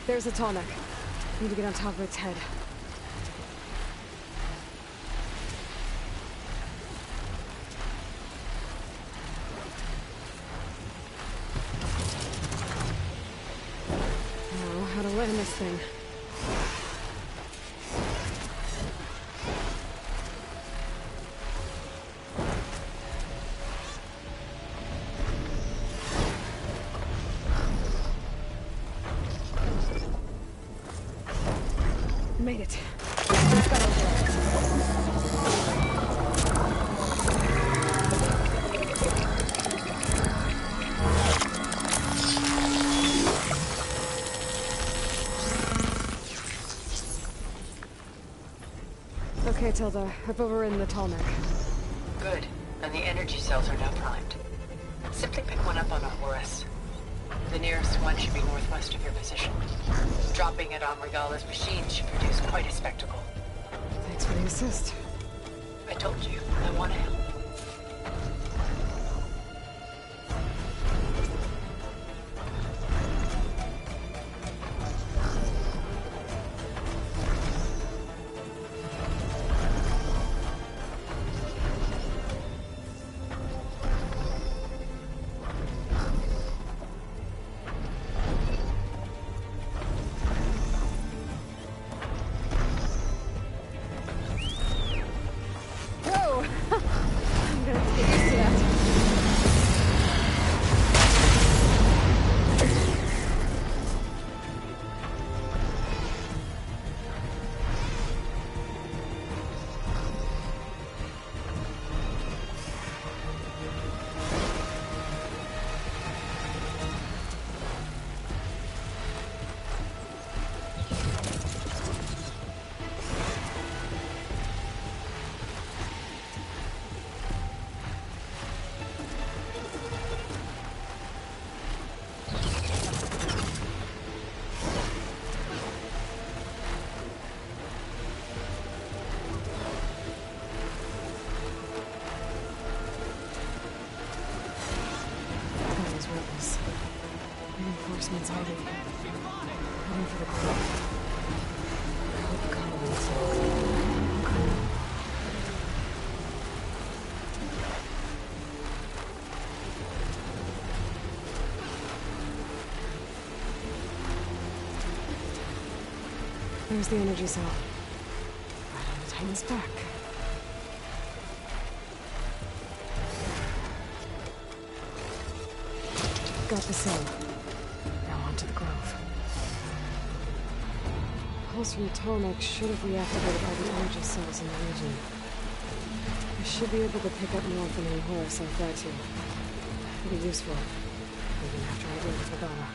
There's a Tallneck. Need to get on top of its head. Oh, how to land this thing. Made it. Let's go over there. Okay, Tilda. I've overridden the Tallneck. Good. And the energy cells are now primed. Simply pick one up on a Horus. The nearest one should be northwest of your position. Dropping it on Regala's machine should produce quite a spectacle. Thanks for the assist. I told you, I want to help. Reinforcements already. Heading for the core. I hope the colonies will come. There's the energy cell. Right on the Titan's back. Got the cell. Now on to the Grove. pulse from the Tonic should have reactivated all the energy cells in the region. I should be able to pick up more from any horse I've got to. It'll be useful, even after I deal with Regala.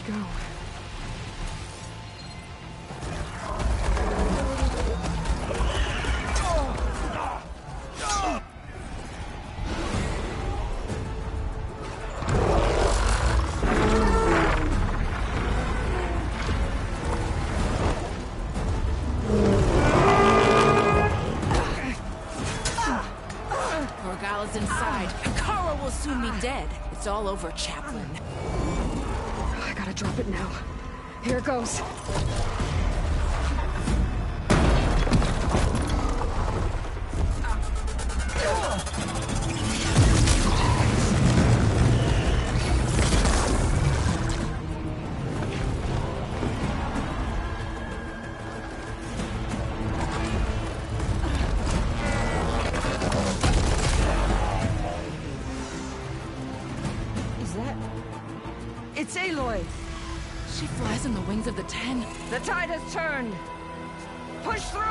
Go. Regala's inside. Kara will soon be dead. It's all over, Chaplain. I gotta drop it now. Here it goes. It's Aloy! She flies on the wings of the Ten. The tide has turned! Push through!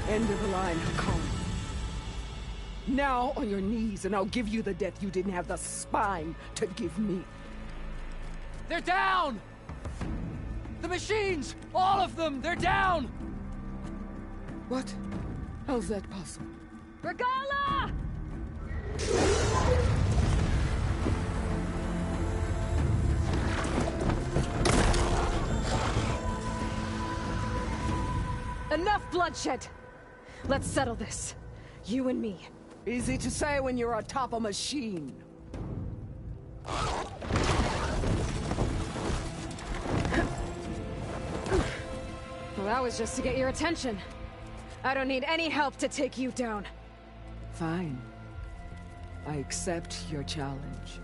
End of the line, Hakon. Now on your knees, and I'll give you the death you didn't have the spine to give me. They're down! The machines! All of them! They're down! What? How's that possible? Regala! Enough bloodshed! Let's settle this. You and me. Easy to say when you're atop a machine. Well, that was just to get your attention. I don't need any help to take you down. Fine. I accept your challenge.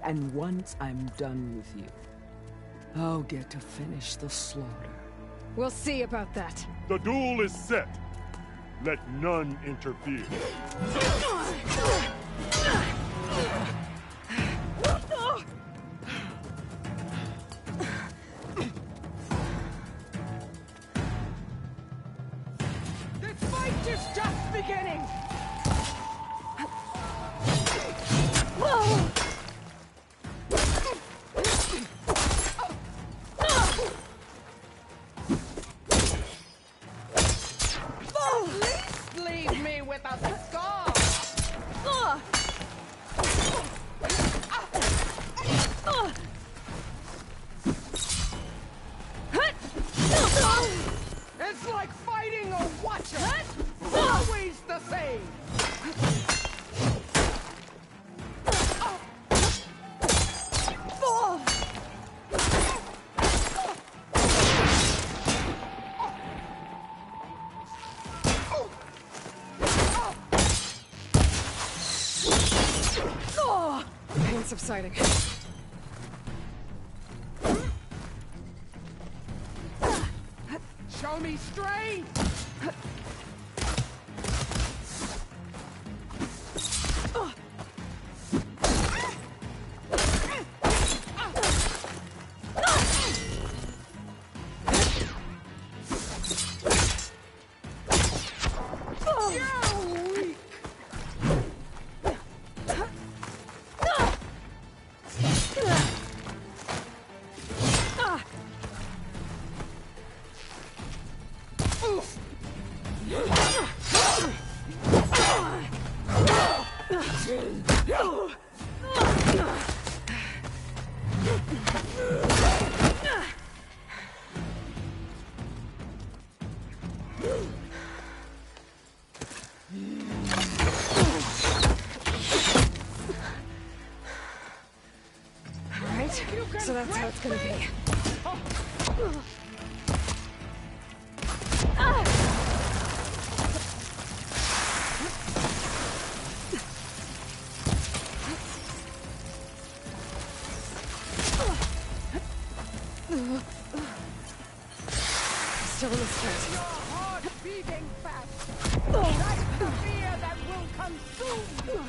And once I'm done with you, I'll get to finish the slaughter. We'll see about that. The duel is set. Let none interfere. This fight is just beginning! It's like fighting a watcher! Always the same! Pain subsiding. Show me strength! Alright, so that's how it's gonna be. Still in the stairs. Your heart beating fast. That's the fear that will consume you.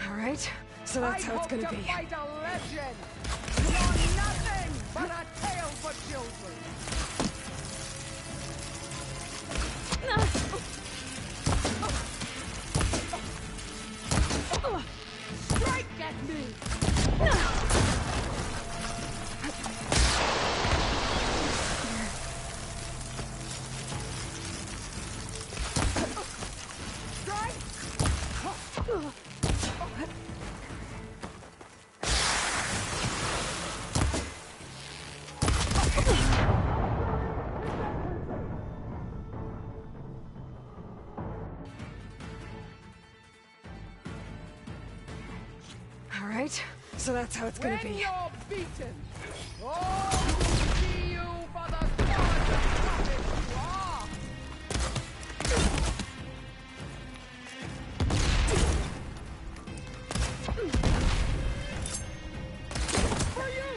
Alright, so that's how it's gonna be. I hope to fight a legend. You're nothing but a tale for children. Strike at me! Alright, so that's how it's gonna When be. you're beaten, all will see you for the gorgeous puppet you are. For you!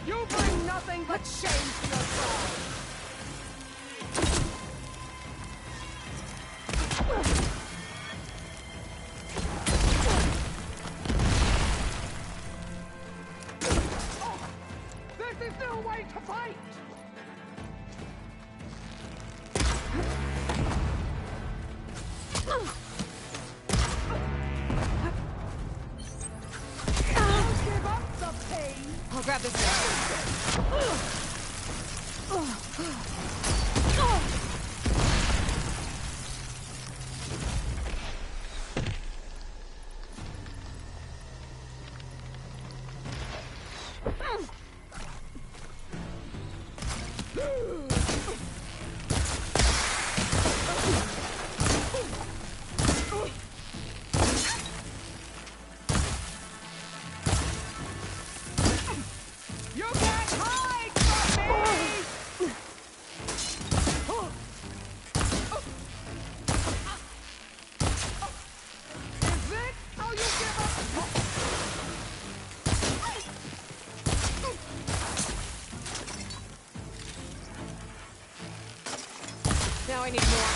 You bring nothing but shame to your tribe. This is no way to fight! Don't give up the pain! I'll grab this thing. You can't hide from me! Is it how you give up? Now I need more.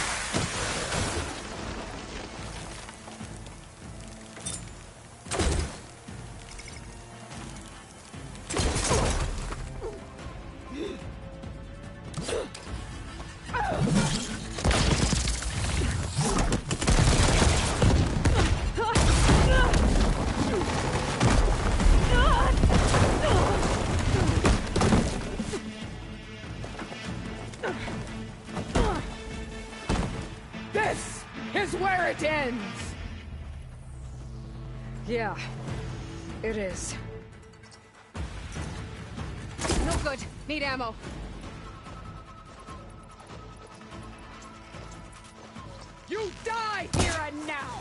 This is where it ends! Yeah, it is. No good. Need ammo. You die here and now!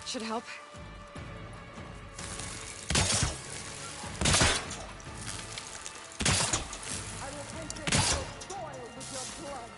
Should help. I will enter your soil with your blood.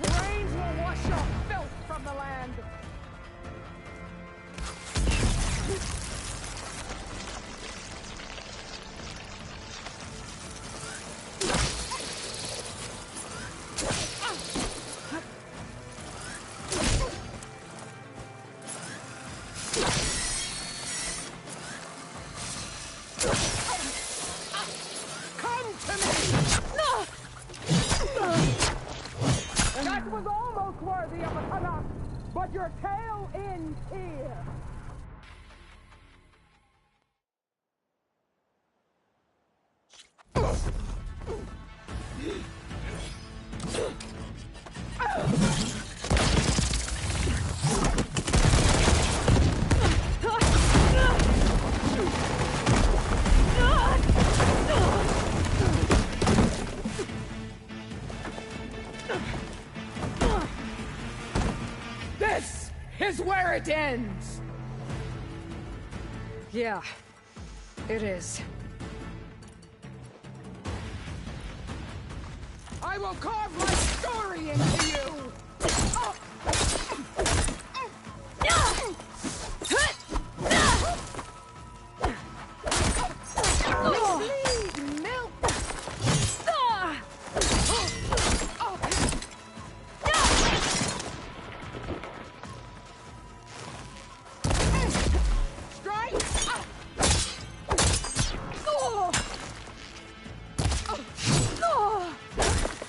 Rains will wash your filth from the land. Come to me! That was almost worthy of a Tanakh, but your tale ends here. This is where it ends. Yeah, it is. I will carve my story into you. Bleed milk. Strike.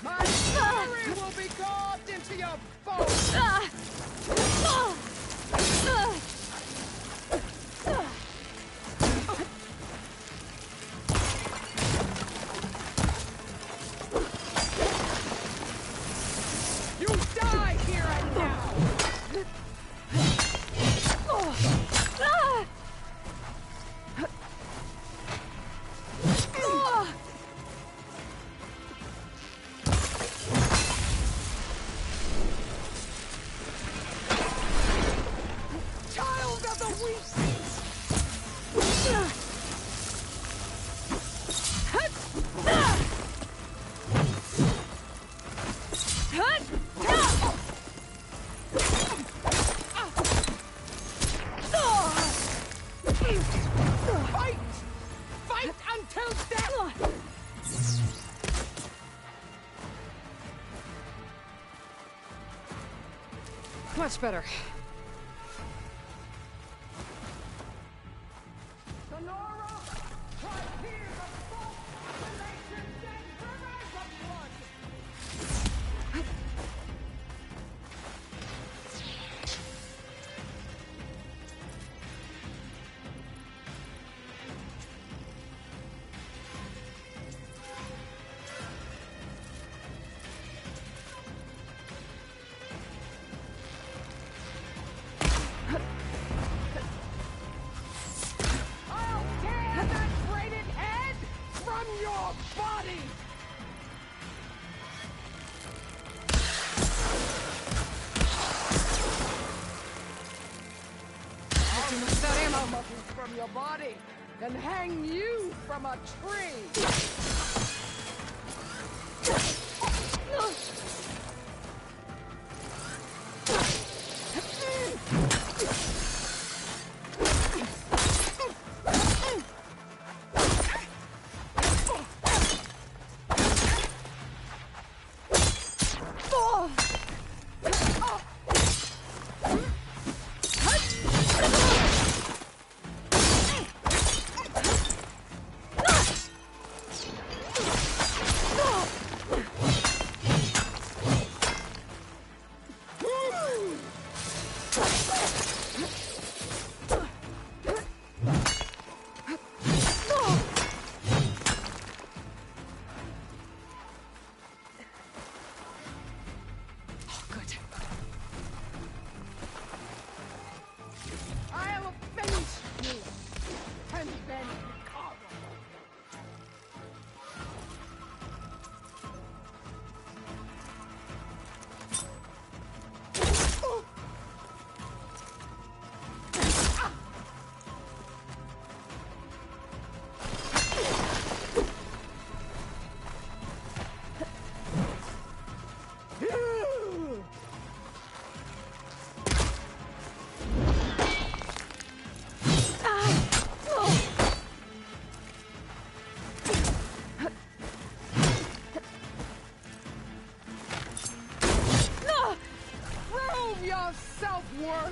My story will be carved into your bones. You die here and now. Child of the weak. Fight! Fight until death! Much better. Sonora, try tears of salt, the nation's dead rivers of blood! I'll tear that braided head from your body! I'll remove that ammo muscles from your body and hang you from a tree!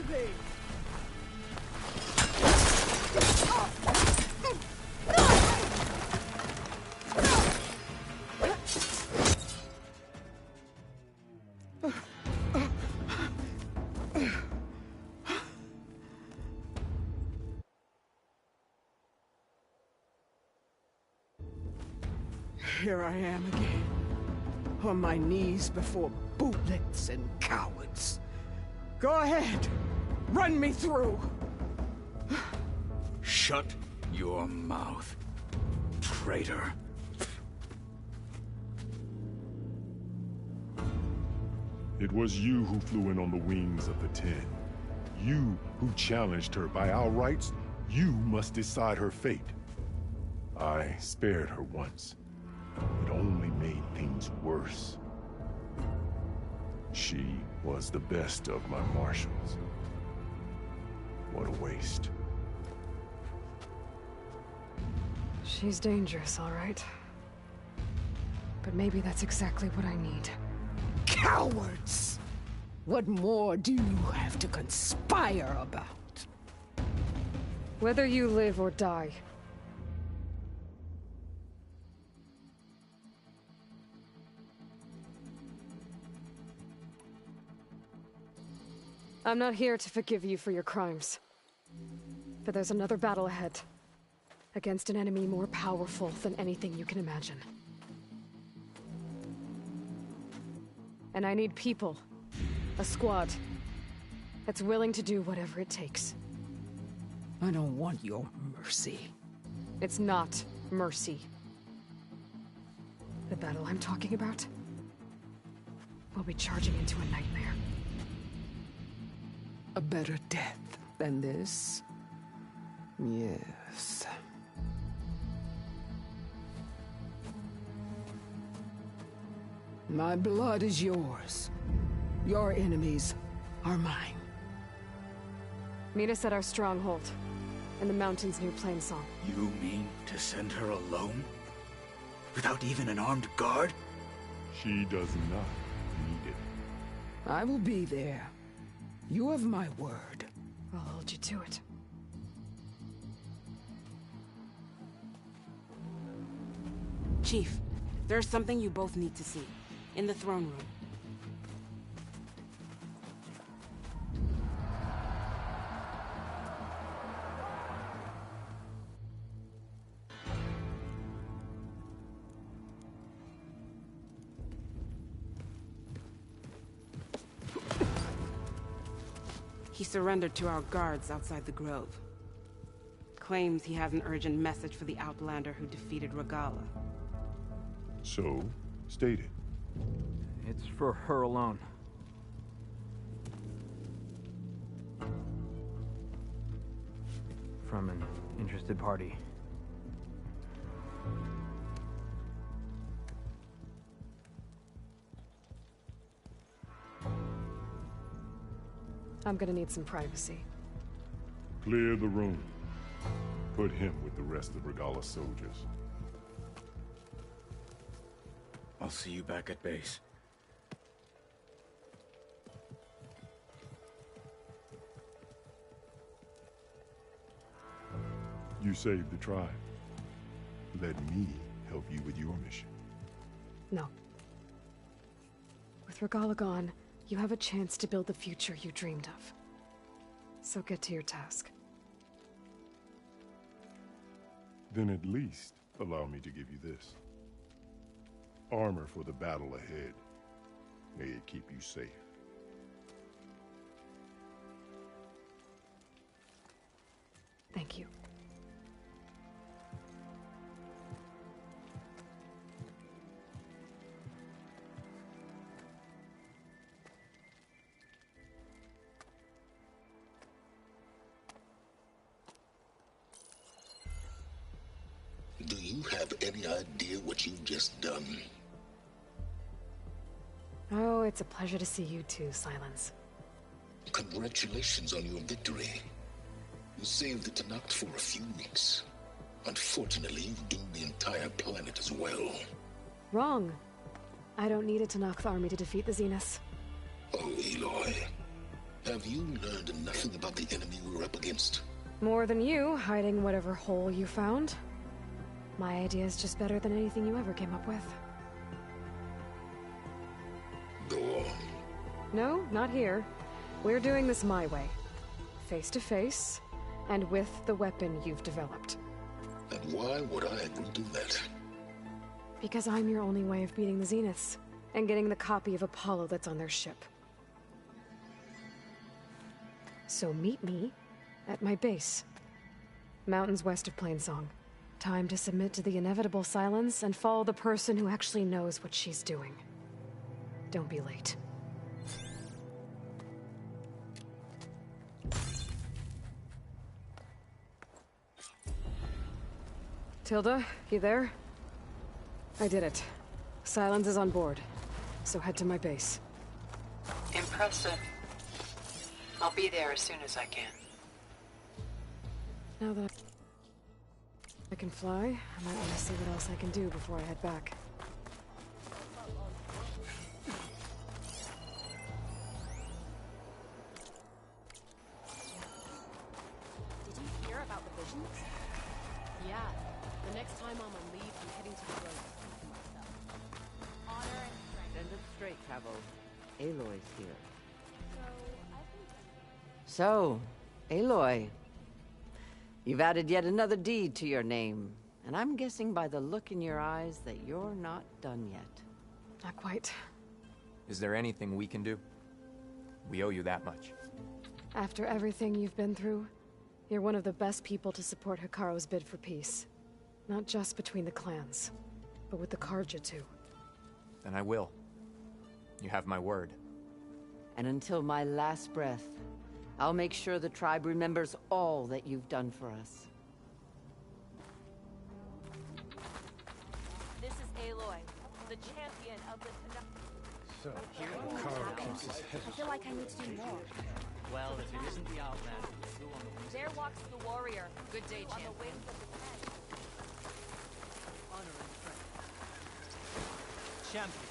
me! Here I am again, on my knees before bootlets and cowards. Go ahead, run me through. Shut your mouth, traitor. It was you who flew in on the wings of the 10. You who challenged her by our rights. You must decide her fate. I spared her once. It only made things worse. She was the best of my marshals. What a waste. She's dangerous, all right. But maybe that's exactly what I need. Cowards! What more do you have to conspire about? Whether you live or die. I'm not here to forgive you for your crimes. But there's another battle ahead. Against an enemy more powerful than anything you can imagine. And I need people. A squad. That's willing to do whatever it takes. I don't want your mercy. It's not mercy. The battle I'm talking about will be charging into a nightmare. A better death than this? Yes. My blood is yours. Your enemies are mine. Meet us at our stronghold, in the mountains near Plainsong. You mean to send her alone? Without even an armed guard? She does not need it. I will be there. You have my word. I'll hold you to it. Chief, there's something you both need to see. In the throne room. He surrendered to our guards outside the grove. Claims he has an urgent message for the Outlander who defeated Regala. So, state it. It's for her alone. From an interested party. I'm gonna need some privacy. Clear the room. Put him with the rest of Regala's soldiers. I'll see you back at base. You saved the tribe. Let me help you with your mission. No. With Regala gone, you have a chance to build the future you dreamed of. So get to your task. Then at least allow me to give you this. Armor for the battle ahead. May it keep you safe. Thank you. Do you have any idea what you've just done? Oh, it's a pleasure to see you too, Silence. Congratulations on your victory. You saved the Tanakh for a few weeks. Unfortunately, you've doomed the entire planet as well. Wrong. I don't need a Tanakh army to defeat the Zeniths. Oh, Eloy. Have you learned nothing about the enemy we're up against? More than you, hiding whatever hole you found. My idea is just better than anything you ever came up with. Go on. No, not here. We're doing this my way. Face to face, and with the weapon you've developed. And why would I agree to that? Because I'm your only way of beating the Zeniths, and getting the copy of Apollo that's on their ship. So meet me at my base. Mountains west of Plainsong. Time to submit to the inevitable silence and follow the person who actually knows what she's doing. Don't be late. Tilda, you there? I did it. Silence is on board, so head to my base. Impressive. I'll be there as soon as I can. Now that I can fly, I might want to see what else I can do before I head back. Did you hear about the visions? Yeah. The next time I'm on leave, I'm heading to the road. Honor and strength. Send it straight, Cabo. Aloy's here. So, Aloy. You've added yet another deed to your name. And I'm guessing by the look in your eyes that you're not done yet. Not quite. Is there anything we can do? We owe you that much. After everything you've been through, you're one of the best people to support Hikaru's bid for peace. Not just between the clans, but with the Carja too. Then I will. You have my word. And until my last breath, I'll make sure the tribe remembers all that you've done for us. This is Aloy, the champion of the So, Hikaru keeps his head. I feel like I need to do more. Well, if it isn't the Outlander who flew on the wings. There walks the warrior. Good day, On the champion. wings of the tent. Honor and strength. Champion.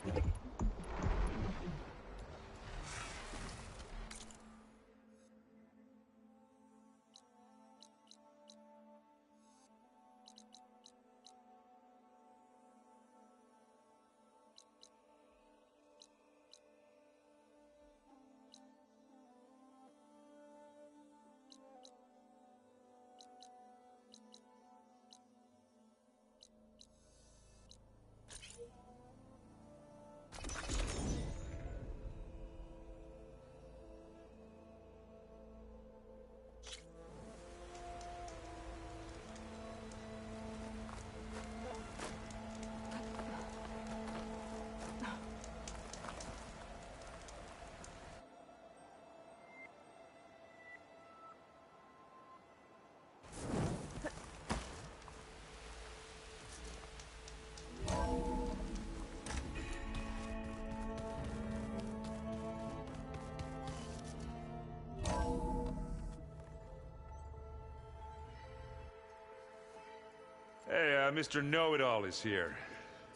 Hey, Mr. Know-It-All is here.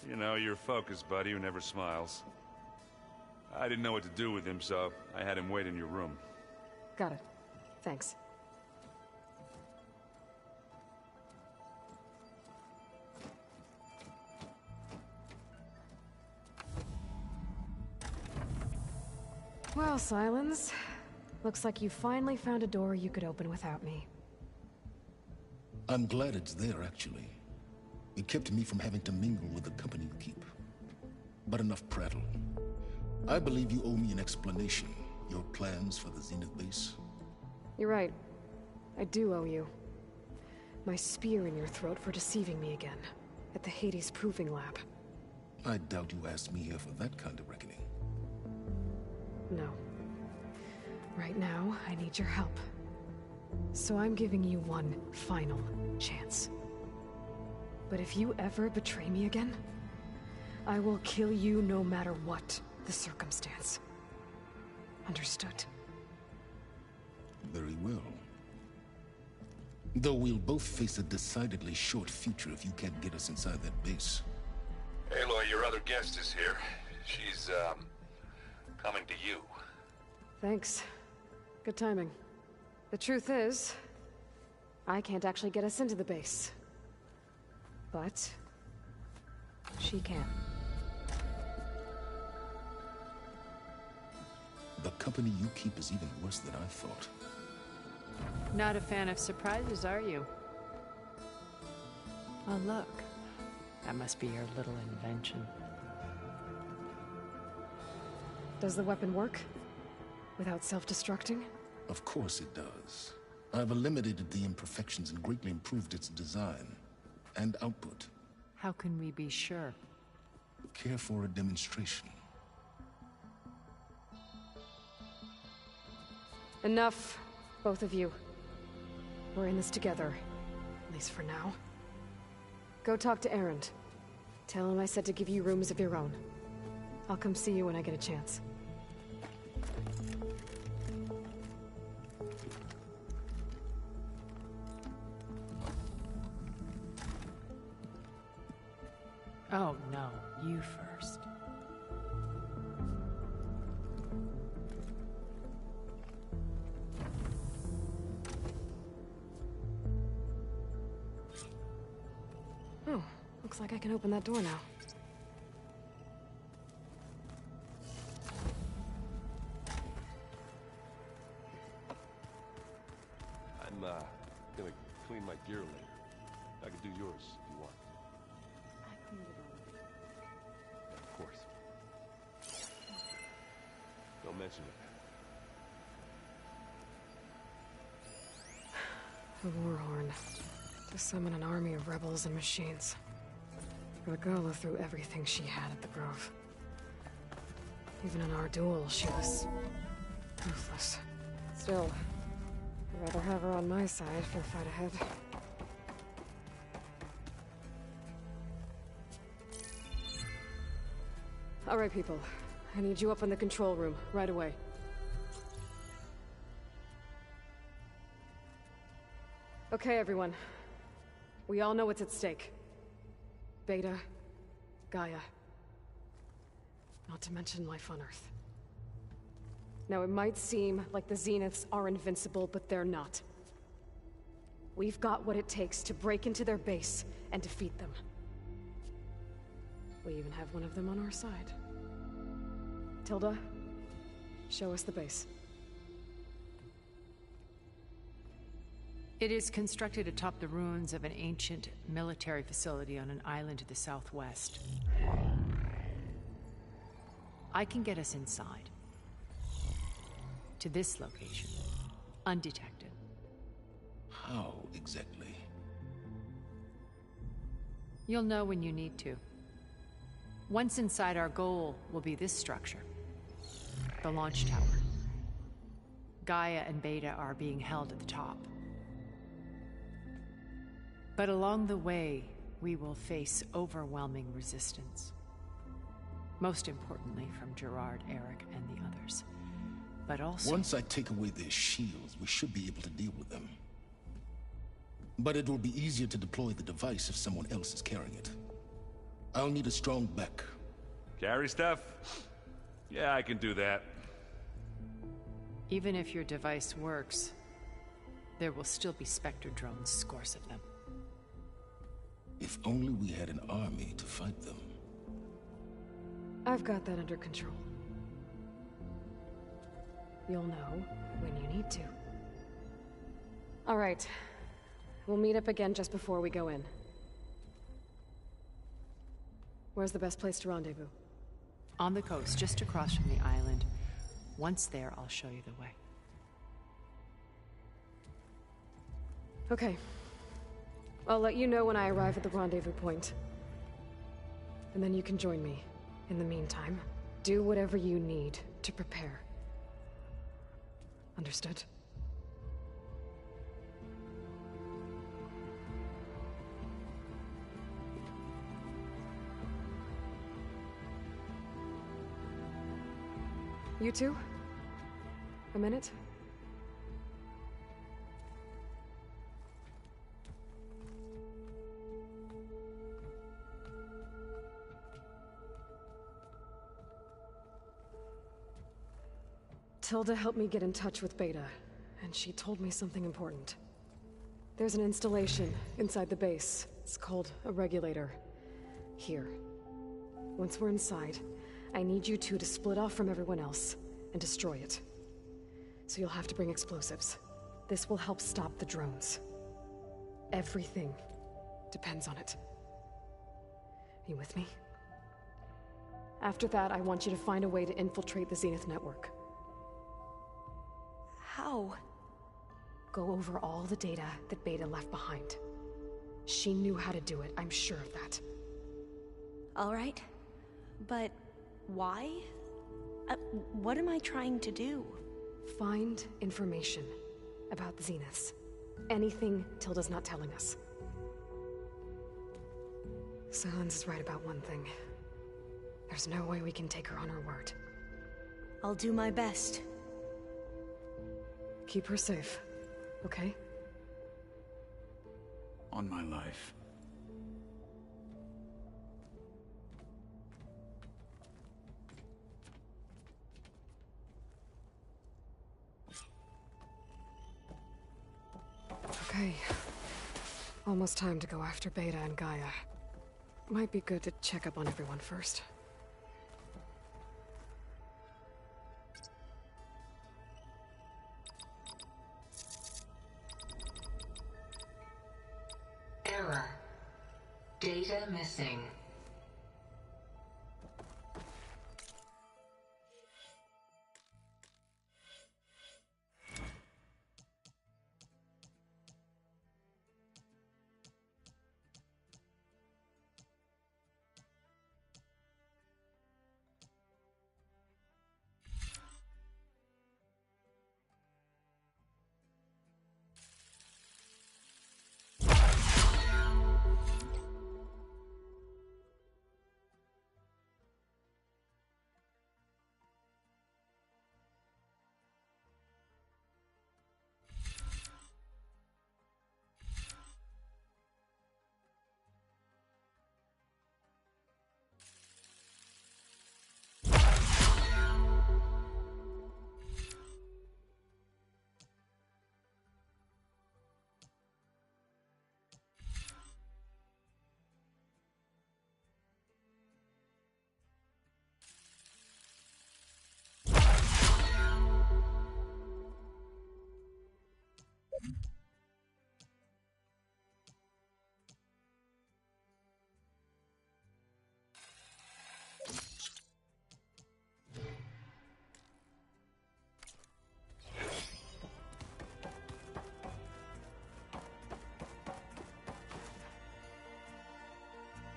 You know, your focus buddy who never smiles. I didn't know what to do with him, so I had him wait in your room. Got it. Thanks. Well, Silence. Looks like you finally found a door you could open without me. I'm glad it's there, actually. It kept me from having to mingle with the company you keep. But enough prattle. I believe you owe me an explanation. Your plans for the Zenith base? You're right. I do owe you. My spear in your throat for deceiving me again. At the Hades Proving Lab. I doubt you asked me here for that kind of reckoning. No. Right now, I need your help. So I'm giving you one final chance. But if you ever betray me again, I will kill you no matter what the circumstance. Understood? Very well. Though we'll both face a decidedly short future if you can't get us inside that base. Aloy, your other guest is here. She's, coming to you. Thanks. Good timing. The truth is, I can't actually get us into the base. But she can. The company you keep is even worse than I thought. Not a fan of surprises, are you? Oh, look. That must be your little invention. Does the weapon work? Without self-destructing? Of course it does. I've eliminated the imperfections and greatly improved its design and output. How can we be sure? Care for a demonstration? Enough, both of you. We're in this together, at least for now. Go talk to Erend. Tell him I said to give you rooms of your own. I'll come see you when I get a chance. Oh, no. You first. Oh, looks like I can open that door now. I'm, gonna clean my gear later. I can do yours if you want. I cleaned it all. Of course. Don't mention it. The Warhorn. To summon an army of rebels and machines. Regala threw everything she had at the Grove. Even in our duel, she was ruthless. Still, I'd rather have her on my side for the fight ahead. All right, people. I need you up in the control room, right away. Okay, everyone. We all know what's at stake. Beta, Gaia. Not to mention life on Earth. Now, it might seem like the Zeniths are invincible, but they're not. We've got what it takes to break into their base and defeat them. We even have one of them on our side. Tilda, show us the base. It is constructed atop the ruins of an ancient military facility on an island to the southwest. I can get us inside. To this location, undetected. How exactly? You'll know when you need to. Once inside, our goal will be this structure. The launch tower. Gaia and Beta are being held at the top. But along the way, we will face overwhelming resistance. Most importantly from Gerard, Eric, and the others. But also... Once I take away their shields, we should be able to deal with them. But it will be easier to deploy the device if someone else is carrying it. I'll need a strong back. Carry stuff? Yeah, I can do that. Even if your device works, there will still be Spectre drones, scores of them. If only we had an army to fight them. I've got that under control. You'll know when you need to. All right. We'll meet up again just before we go in. Where's the best place to rendezvous? On the coast, just across from the island. Once there, I'll show you the way. Okay. I'll let you know when I arrive at the rendezvous point. And then you can join me. In the meantime, do whatever you need to prepare. Understood? You two? A minute? Tilda helped me get in touch with Beta, and she told me something important. There's an installation inside the base. It's called a regulator. Here. Once we're inside, I need you two to split off from everyone else and destroy it. So you'll have to bring explosives. This will help stop the drones. Everything depends on it. You with me? After that, I want you to find a way to infiltrate the Zenith network. How? Go over all the data that Beta left behind. She knew how to do it, I'm sure of that. All right. But why? What am I trying to do? Find information about the Zeniths. Anything Tilda's not telling us. Silence is right about one thing. There's no way we can take her on her word. I'll do my best. Keep her safe, okay? On my life. Okay. Almost time to go after Beta and Gaia. Might be good to check up on everyone first. Error. Data missing.